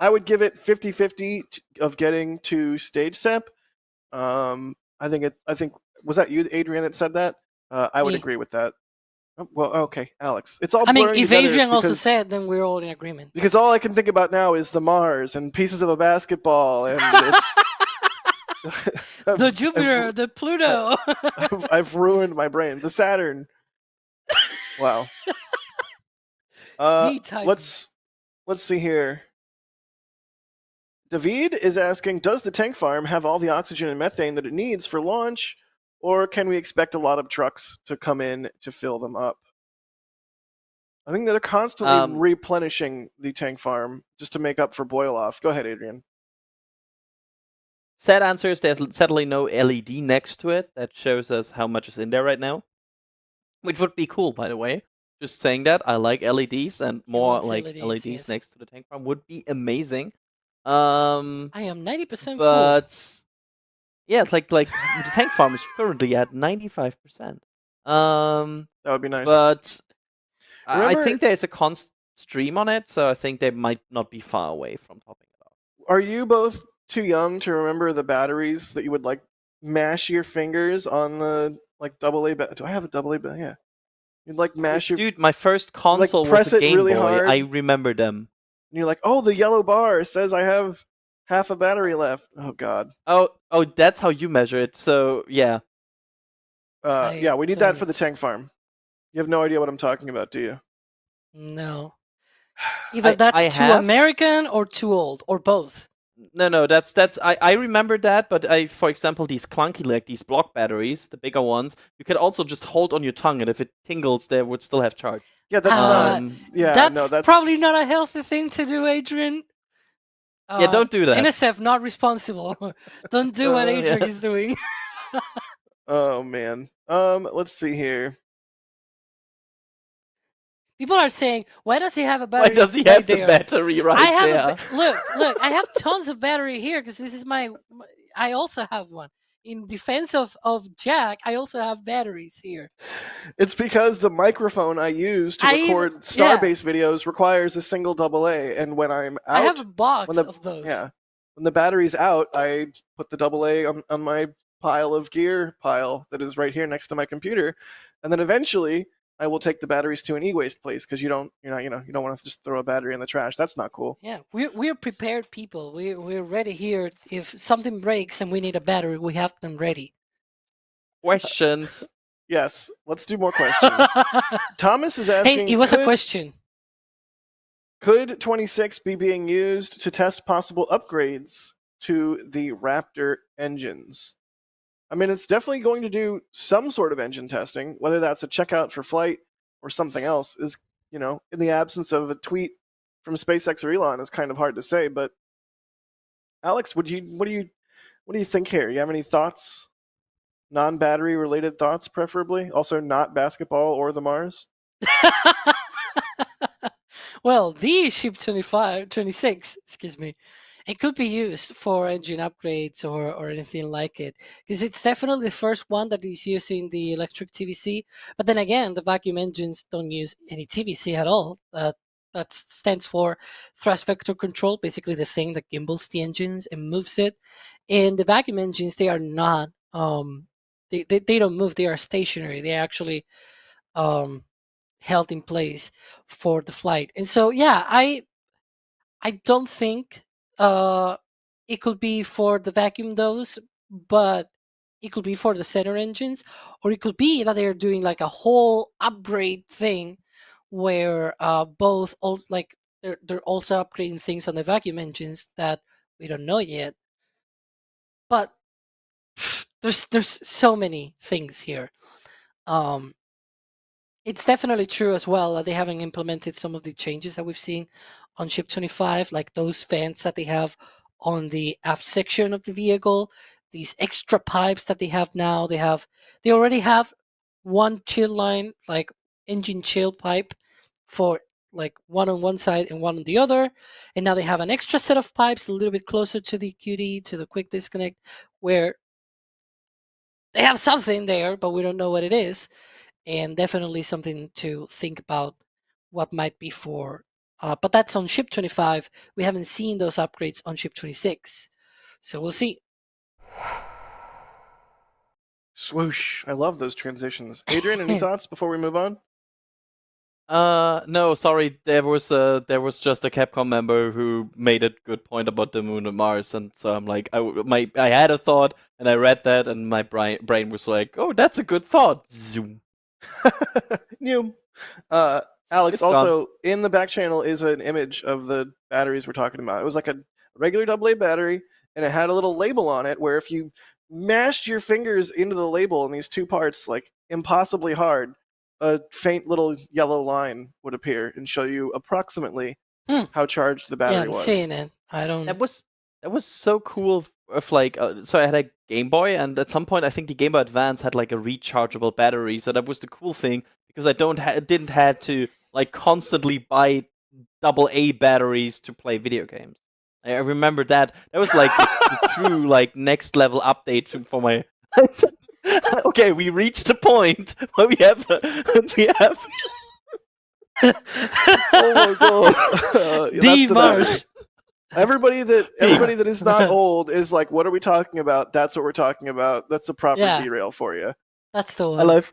I would give it 50-50 of getting to stage sep. I think was that you, Adrian, that said that? I would Me. agree with that. Oh, well, okay, Alex. It's all I mean, blurring if together Adrian also because- said, then we're all in agreement. because all I can think about now is the Mars and pieces of a basketball and it's The Jupiter, the Pluto. I've ruined my brain. The Saturn. Wow. The Titan. Let's see here. David is asking, does the tank farm have all the oxygen and methane that it needs for launch, or can we expect a lot of trucks to come in to fill them up? I think that they're constantly replenishing the tank farm just to make up for boil off. Go ahead, Adrian. Sad answer is there's sadly no LED next to it that shows us how much is in there right now, which would be cool, by the way. Just saying that, I like LEDs, and more wants like LEDs, LEDs yes. next to the tank farm would be amazing. I am 90% full. But yeah, it's like the tank farm is currently at 95%. That would be nice. But I Remember- think there's a constant stream on it, so I think they might not be far away from topping it off. Are you both too young to remember the batteries that you would like mash your fingers on the like AA? Do I have a AA? Yeah. You'd like mash your. Dude, my first console press was a it Game really Boy. hard. I remember them. And you're like, oh, the yellow bar says I have half a battery left. Oh God. Oh, that's how you measure it. So yeah. Yeah, we need that for the don't. tank farm. You have no idea what I'm talking about, do you? No. Either I that's too have. American or too old, or both. No, that's I remember that, but for example, these clunky, like these block batteries, the bigger ones, you could also just hold on your tongue, and if it tingles, they would still have charge. Yeah, that's Uh, not. Yeah, that's, no, that's probably not a healthy thing to do, Adrian. Yeah, don't do that. NSF not responsible. Don't do what Adrian yeah. is doing. Oh man. Let's see here. People are saying, why does he have a Why battery? does he right have the there? battery right I have there? look, I have tons of battery here because this is I also have one. In defense of Jack, I also have batteries here. It's because the microphone I use to record yeah. Starbase videos requires a single AA, and when I'm out, I have a box when the- of those. yeah, when the battery's out, I put the AA on my pile of gear pile that is right here next to my computer, and then eventually I will take the batteries to an e-waste place because you don't want to just throw a battery in the trash. That's not cool. Yeah, we're prepared people. We're ready here. If something breaks and we need a battery, we have them ready. Questions. Yes, let's do more questions. Thomas is asking, Hey, it was a question. Could 26 be being used to test possible upgrades to the Raptor engines? I mean, it's definitely going to do some sort of engine testing, whether that's a checkout for flight or something else. Is in the absence of a tweet from SpaceX or Elon, is kind of hard to say. But Alex, what do you think here? You have any thoughts? non-battery related thoughts, preferably. Also, not basketball or the Mars. Well, the Ship 26, excuse me, it could be used for engine upgrades or anything like it, because it's definitely the first one that is using the electric TVC. But then again, the vacuum engines don't use any TVC at all. That stands for thrust vector control, basically the thing that gimbals the engines and moves it. And the vacuum engines, they are not, they don't move, they are stationary. They actually held in place for the flight. And so, yeah, I don't think it could be for the vacuum those, but it could be for the center engines, or it could be that they're doing like a whole upgrade thing where both also like they're also upgrading things on the vacuum engines that we don't know yet. But there's so many things here. It's definitely true as well that they haven't implemented some of the changes that we've seen on Ship 25, like those vents that they have on the aft section of the vehicle, these extra pipes that they have now. They already have one chill line, like engine chill pipe for like one on one side and one on the other. And now they have an extra set of pipes a little bit closer to the QD, to the quick disconnect, where they have something there, but we don't know what it is. And definitely something to think about what might be for. But that's on Ship 25. We haven't seen those upgrades on Ship 26. So we'll see. Swoosh. I love those transitions. Adrian, any thoughts before we move on? No, sorry. There was just a Capcom member who made a good point about the moon and Mars, and so I'm like, I had a thought, and I read that, and my brain was like, oh, that's a good thought. Zoom. New. Alex, It's also in the back channel is an image of the batteries we're talking about. It was like a regular AA battery, and it had a little label on it where if you mashed your fingers into the label in these two parts, like impossibly hard, a faint little yellow line would appear and show you approximately how charged the battery Yeah, I'm was. seeing it. I don't. That was so cool. Of like, so I had a Game Boy, and at some point I think the Game Boy Advance had like a rechargeable battery. So that was the cool thing, because I didn't had to like constantly buy AA batteries to play video games. I remember that. That was like the true like next level update for my. Okay, we reached the point where we have. Oh my god! The Mars. Everybody that is not old is like, what are we talking about? That's what we're talking about. That's a proper Yeah. derail for you. That's the one. I love,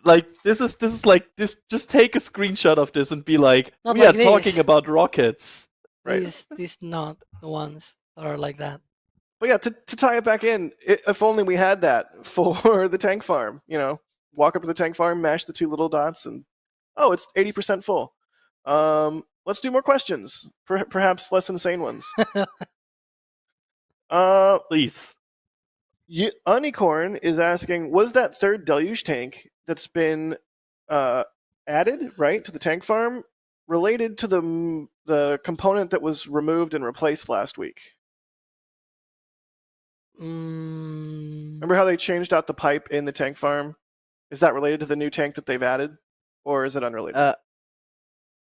like this is like this. Just take a screenshot of this and be like, Not we like are talking this. about rockets. Right. These not the ones that are like that. But yeah, to tie it back in, if only we had that for the tank farm. You know, walk up to the tank farm, mash the two little dots, and oh, it's 80% full. Let's do more questions, perhaps less insane ones. Please. Unicorn is asking, was that third deluge tank that's been added, right, to the tank farm related to the component that was removed and replaced last week? Remember how they changed out the pipe in the tank farm? Is that related to the new tank that they've added, or is it unrelated?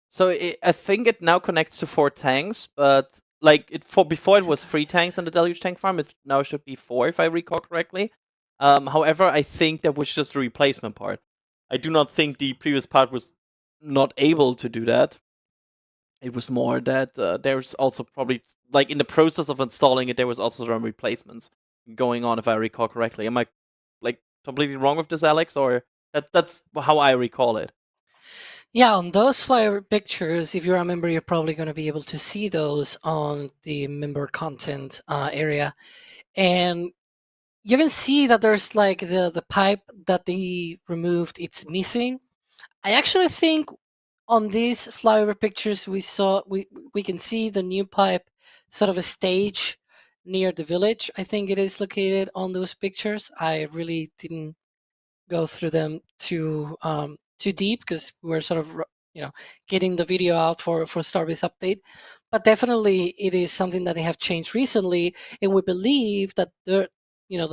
So I think it now connects to 4 tanks, but like before it was 3 tanks in the deluge tank farm. It now should be 4 if I recall correctly. However, I think that was just the replacement part. I do not think the previous part was not able to do that. It was more that there's also probably, like in the process of installing it, there was also some replacements going on, if I recall correctly. Am I like completely wrong with this, Alex, or that's how I recall it? Yeah, on those flyover pictures, if you remember, you're probably going to be able to see those on the member content area. And you can see that there's like the pipe that they removed, it's missing. I actually think on these flyover pictures we can see the new pipe, sort of a stage near the village. I think it is located on those pictures. I really didn't go through them too deep because we were sort of getting the video out for Starbase update. But definitely it is something that they have changed recently, and we believe that the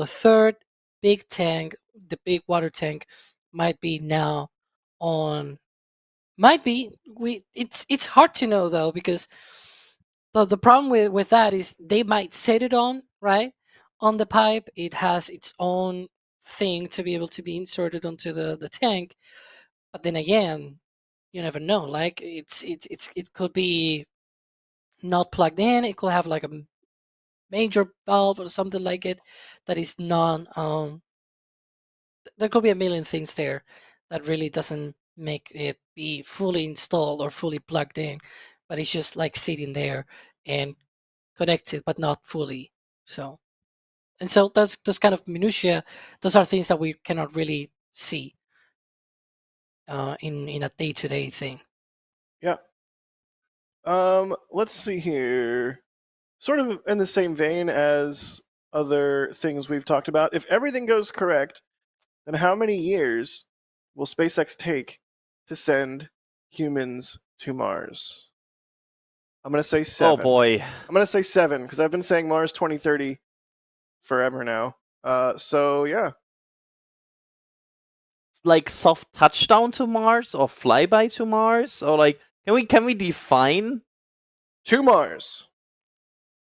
third big tank, the big water tank, might be now on. Might be. It's hard to know though, because the problem with that is they might set it on right on the pipe. It has its own thing to be able to be inserted onto the tank, but then again, you never know. Like it could be not plugged in. It could have like a major valve or something like it that is non. There could be a million things there that really doesn't make it be fully installed or fully plugged in, but it's just like sitting there and connected, but not fully. So, and so those kind of minutia. Those are things that we cannot really see in a day-to-day thing. Yeah. Let's see here. Sort of in the same vein as other things we've talked about. If everything goes correct, then how many years will SpaceX take to send humans to Mars? I'm going to say 7. Oh boy. I'm going to say 7 because I've been saying Mars 2030 forever now. So yeah. It's like soft touchdown to Mars or flyby to Mars, or like can we define To Mars.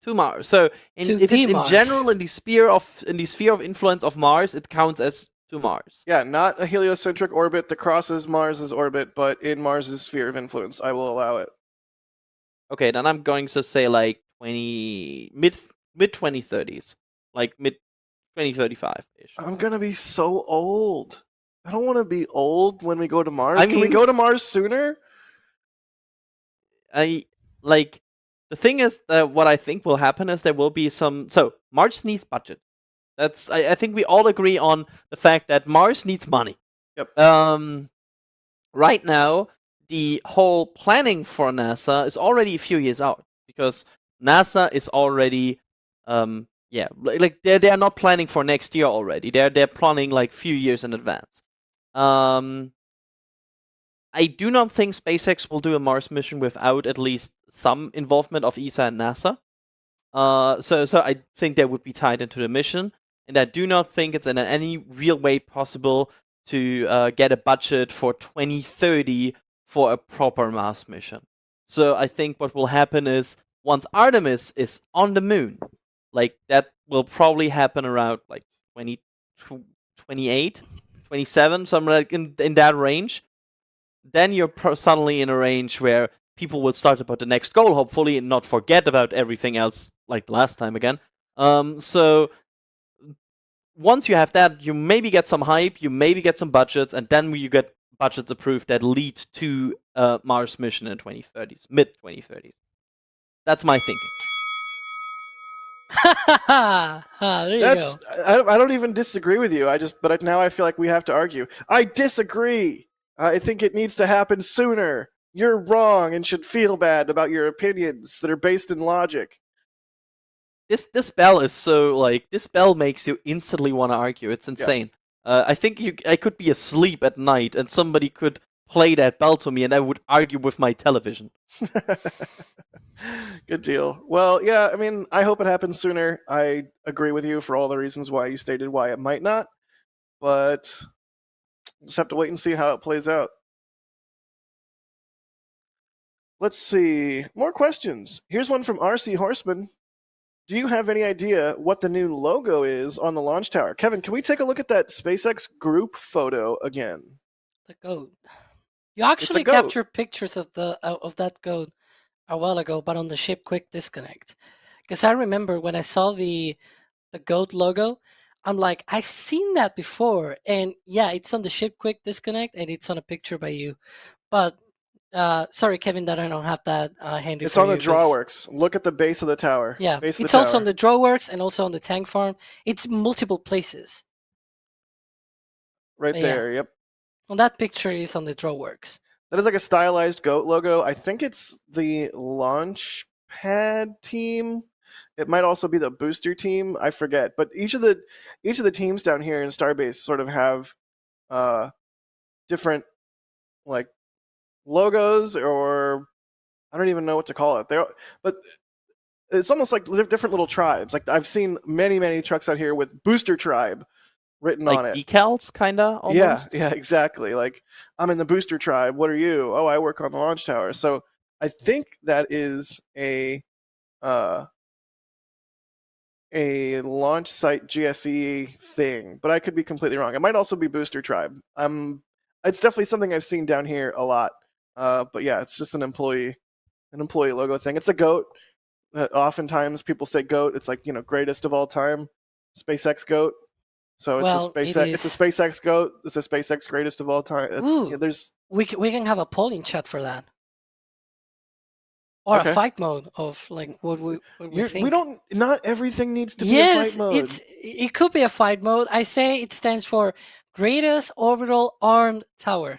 to Mars? So To if it's the in Mars. general in the sphere of influence of Mars, it counts as to Mars. Yeah, not a heliocentric orbit that crosses Mars's orbit, but in Mars's sphere of influence. I will allow it. Okay, then I'm going to say like mid 2030s, like mid 2035 ish. I'm gonna be so old. I don't want to be old when we go to Mars. I Can we mean- go to Mars sooner? I like the thing is that what I think will happen is there will be some. So Mars needs budget. That's I think we all agree on the fact that Mars needs money. Yep. Right now, the whole planning for NASA is already a few years out because NASA is already like they're not planning for next year already. They're planning like few years in advance. I do not think SpaceX will do a Mars mission without at least some involvement of ESA and NASA. So I think they would be tied into the mission, and I do not think it's in any real way possible to get a budget for 2030 for a proper Mars mission. So I think what will happen is once Artemis is on the moon, like that will probably happen around like 2028, 27, somewhere like in that range. Then you're suddenly in a range where people will start about the next goal, hopefully, and not forget about everything else like last time again. So once you have that, you maybe get some hype, you maybe get some budgets, and then you get budgets approved that lead to a Mars mission in 2030s, mid 2030s. That's my thinking. There you go. I don't even disagree with you. But now I feel like we have to argue. I disagree. I think it needs to happen sooner. You're wrong and should feel bad about your opinions that are based in logic. This bell is so like this bell makes you instantly want to argue. It's insane. I think I could be asleep at night and somebody could play that bell to me and I would argue with my television. Good deal. Well, yeah, I mean, I hope it happens sooner. I agree with you for all the reasons why you stated why it might not, but just have to wait and see how it plays out. Let's see. More questions. Here's one from RC Horseman. Do you have any idea what the new logo is on the launch tower? Kevin, can we take a look at that SpaceX group photo again? The goat. You actually goat. captured pictures of that goat a while ago, but on the ship quick disconnect. Because I remember when I saw the goat logo, I'm like, I've seen that before. And yeah, it's on the ship quick disconnect and it's on a picture by you. But sorry, Kevin, that I don't have that handy It's for on you. the drawworks. Look at the base of the tower. Yeah, base of it's the also tower. on the drawworks and also on the tank farm. It's multiple places. Right yeah. there, yep. On that picture is on the drawworks. That is like a stylized goat logo. I think it's the launch pad team. It might also be the booster team. I forget. But each of the teams down here in Starbase sort of have different like logos, or I don't even know what to call it. But it's almost like different little tribes. Like I've seen many trucks out here with Booster Tribe written like on it. decals, kinda almost. Yeah, exactly. Like, I'm in the booster tribe. What are you? Oh, I work on the launch tower. So I think that is a launch site GSE thing, but I could be completely wrong. It might also be booster tribe. It's definitely something I've seen down here a lot. But yeah, it's just an employee logo thing. It's a goat. Oftentimes people say goat. It's like, greatest of all time, SpaceX goat. So it's Well, a it SpaceX. It's a is- SpaceX goat. It's a SpaceX greatest of all time. Ooh. There's We can have a polling chat for that, or Okay. a fight mode of like what we think. we don't. Not everything needs to Yes, be a fight mode. it could be a fight mode. I say it stands for greatest orbital armed tower.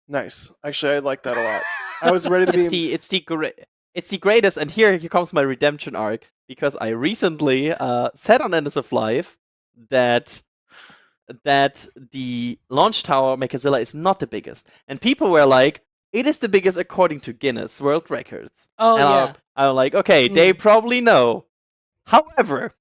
Nice. Actually, I like that a lot. I was ready to be. It's the greatest, and here comes my redemption arc, because I recently said on nsf.live that the launch tower Mechazilla is not the biggest, and people were like, it is the biggest according to Guinness World Records. Oh and yeah. I'm like, okay, they probably know. However,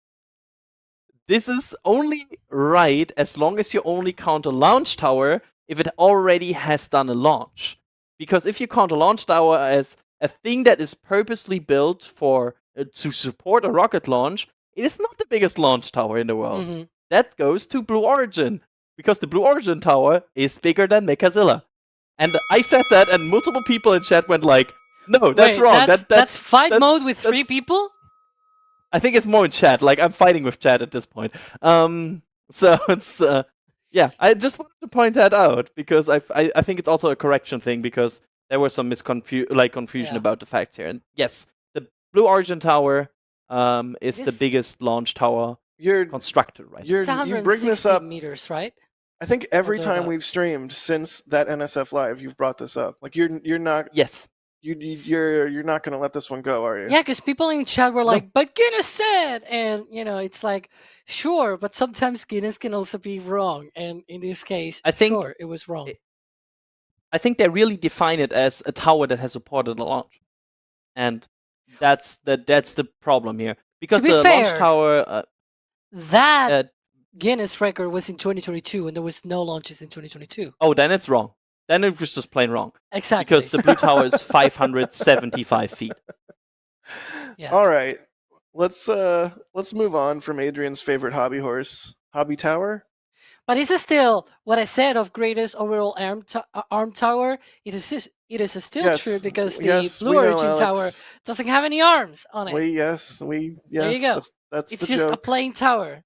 this is only right as long as you only count a launch tower if it already has done a launch. Because if you count a launch tower as a thing that is purposely built for to support a rocket launch, it is not the biggest launch tower in the world. Mm-hmm. That goes to Blue Origin, because the Blue Origin tower is bigger than Mechazilla. And I said that, and multiple people in chat went like, "No, that's Wait, wrong. That's fight that's- mode with 3 that's- people. I think it's more in chat. Like, I'm fighting with chat at this point. So it's yeah. I just wanted to point that out because I think it's also a correction thing, because there was some confusion Yeah. about the facts here. And yes, the Blue Origin tower is the This- biggest launch tower You're constructed, right? you're It's you bring 160 this up. meters, right? I think every time we've thereabouts. streamed since that NSF live, you've brought this up. Like you're not Yes. you're not going to let this one go, are you? Yeah, because people in chat were like, "But Guinness said," and it's like, sure, but sometimes Guinness can also be wrong, and in this case, I think sure, it was wrong. I think they really define it as a tower that has supported a launch, and that's the problem here. Because be the launch fair, tower, That Guinness record was in 2022, and there was no launches in 2022. oh, then it's wrong. Then it was just plain wrong. Exactly. Because the blue tower is 575 feet. Yeah. All right. Let's move on from Adrian's favorite hobby horse, Hobby Tower. But this is still what I said of greatest overall arm tower. It is still Yes, true because the yes, Blue we know, Origin tower Alex. doesn't have any arms on it. Yes. There you go. That's It's the just a joke. plain tower.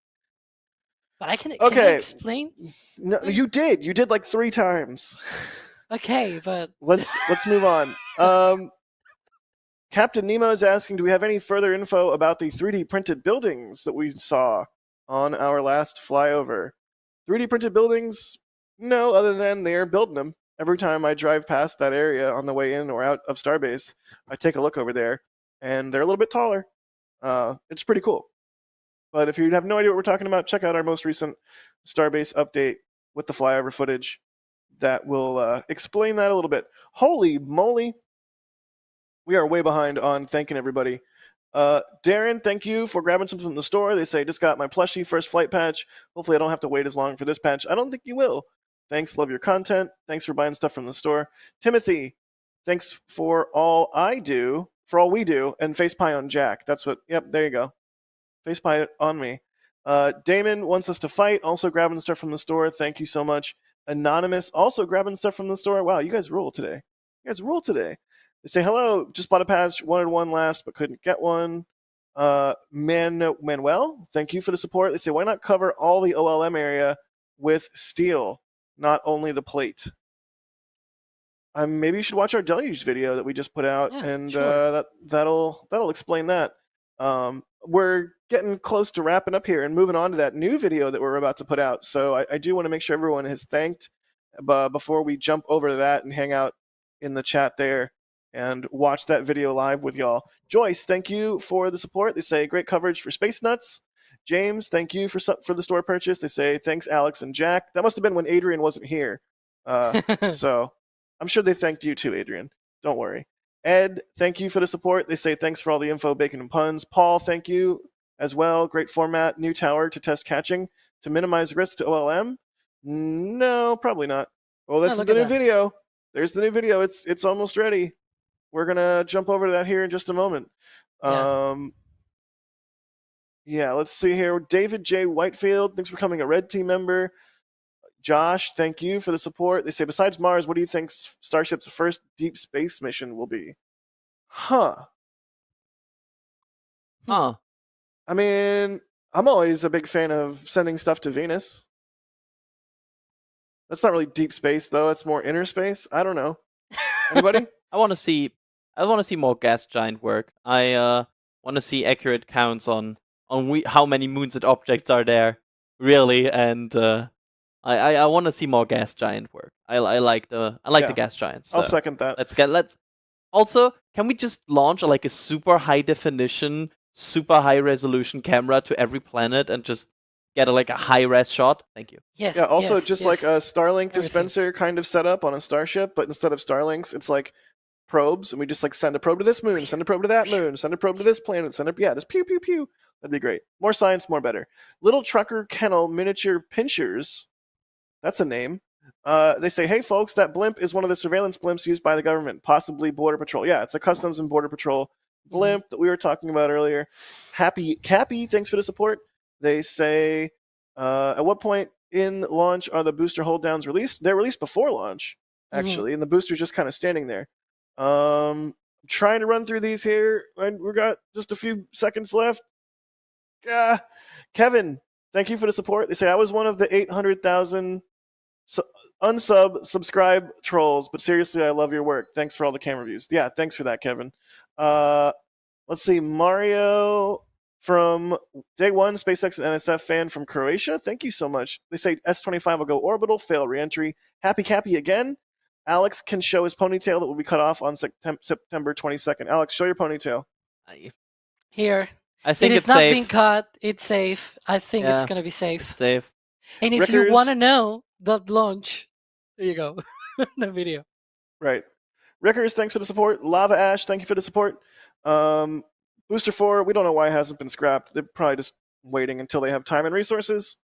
But can I Okay. explain? No, you did like 3 times. Okay, but Let's move on. Captain Nemo is asking, do we have any further info about the 3D printed buildings that we saw on our last flyover? 3D printed buildings? No, other than they're building them. Every time I drive past that area on the way in or out of Starbase, I take a look over there, and they're a little bit taller. It's pretty cool. But if you have no idea what we're talking about, check out our most recent Starbase update with the flyover footage. That will explain that a little bit. Holy moly! We are way behind on thanking everybody. Darren, thank you for grabbing some from the store. They say, just got my plushie first flight patch. Hopefully I don't have to wait as long for this patch. I don't think you will. Thanks, love your content. Thanks for buying stuff from the store. Timothy, thanks for all we do, and face pie on Jack. That's what, yep, there you go. Face pie on me. Damon wants us to fight, also grabbing stuff from the store. Thank you so much. Anonymous, also grabbing stuff from the store. Wow, you guys rule today. They say, hello, just bought a patch, wanted one last, but couldn't get one. Manuel, thank you for the support. They say, why not cover all the OLM area with steel, not only the plate? Maybe you should watch our Deluge video that we just put out, and sure. that'll explain that. We're getting close to wrapping up here and moving on to that new video that we're about to put out. So I do want to make sure everyone is thanked before we jump over to that and hang out in the chat there and watch that video live with y'all. Joyce, thank you for the support. They say, great coverage for Space Nuts. James, thank you for the store purchase. They say, thanks, Alex and Jack. That must have been when Adrian wasn't here. So I'm sure they thanked you too, Adrian. Don't worry. Ed, thank you for the support. They say, thanks for all the info, bacon, and puns. Paul, thank you as well. Great format, new tower to test catching. to minimize risk to OLM? No, probably not. Oh, that's look the at new that. video. There's the new video. It's almost ready. We're gonna jump over to that here in just a moment. Yeah. Yeah, let's see here. David J. Whitefield, thanks for becoming a Red Team member. Josh, thank you for the support. They say, besides Mars, what do you think Starship's first deep space mission will be? Huh. Huh. I mean, I'm always a big fan of sending stuff to Venus. That's not really deep space, though. It's more inner space. I don't know. Anybody? I want to see more gas giant work. I want to see accurate counts on how many moons and objects are there, really, and I want to see more gas giant work. I like the gas giants. I'll so second that. let's also, can we just launch like a super high definition, super high resolution camera to every planet and just get a high res shot? Thank you. Yes. Yeah, also yes, just yes. like a Starlink Everything. dispenser kind of setup on a Starship, but instead of Starlinks, it's like probes, and we just like send a probe to this moon, send a probe to that moon, send a probe to this planet, just pew pew pew. That'd be great. More science, more better. Little Trucker Kennel Miniature Pinchers. That's a name. They say, hey folks, that blimp is one of the surveillance blimps used by the government, possibly Border Patrol. Yeah, it's a Customs and Border Patrol blimp that we were talking about earlier. Happy Cappy, thanks for the support. They say, at what point in launch are the booster hold downs released? They're released before launch, actually, and the booster's just kind of standing there. I'm trying to run through these here, and we've got just a few seconds left. Kevin, thank you for the support. They say, I was one of the 800,000 subscribe trolls, but seriously, I love your work. Thanks for all the camera views. Yeah, thanks for that, Kevin. Let's see, Mario from day one, SpaceX and NSF fan from Croatia. Thank you so much. They say S-25 will go orbital, fail reentry. Happy Cappy again. Alex can show his ponytail that will be cut off on September 22nd. Alex, show your ponytail. Here. I think it is it's not safe. being cut. It's safe. I think it's Yeah, going to be safe. It's safe. And if Rickers- you want to know the launch, there you go. The video. Right. Rickers, thanks for the support. Lava Ash, thank you for the support. Booster 4, we don't know why it hasn't been scrapped. They're probably just waiting until they have time and resources.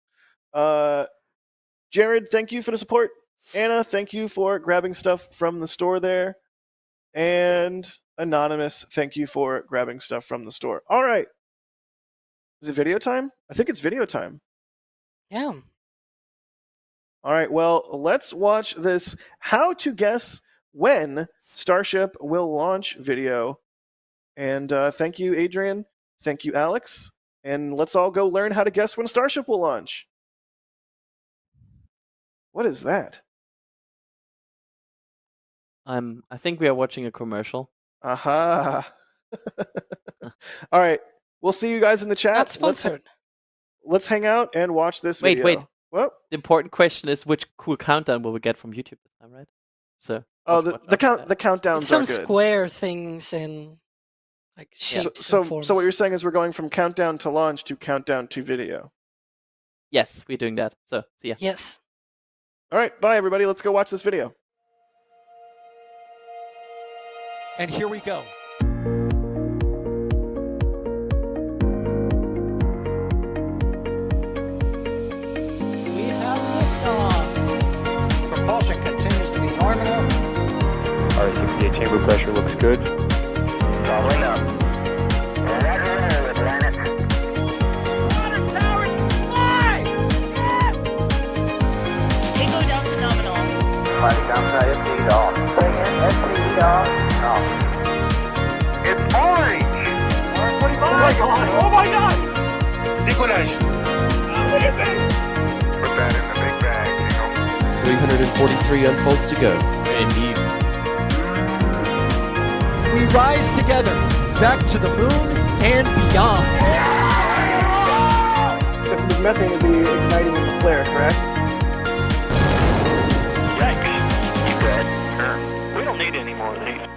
Jared, thank you for the support. Anna, thank you for grabbing stuff from the store there. And Anonymous, thank you for grabbing stuff from the store. All right. Is it video time? I think it's video time. Yeah. All right, well, let's watch this how to guess when Starship will launch video. And thank you, Adrian. Thank you, Alex. And let's all go learn how to guess when Starship will launch. What is that? I think we are watching a commercial. Aha. All right, we'll see you guys in the chat. Not sponsored. Let's hang out and watch this video. Wait. What? The important question is which cool countdown will we get from YouTube this time, right? So. Oh, watch the out. countdowns It's some are good. square things and like shapes So and forms. what you're saying is we're going from countdown to launch to countdown to video. Yes, we're doing that. So, see ya. Yes. All right, bye everybody. Let's go watch this video. And here we go. We have liftoff. Propulsion continues to be nominal. R68 chamber pressure looks good. Following up. Roger, planet. Water towers fly! Yes! Tango down to nominal. Flight downside SPD off. Bring in SPD off. It's orange! Orange 45! Oh my god! Oh my god! Decollage! What is it? Put that in the big bag, 343 unfolds to go. Indeed. We rise together, back to the moon and beyond. This methane would be igniting in the flare, correct? Yikes. You good? We don't need any more of these.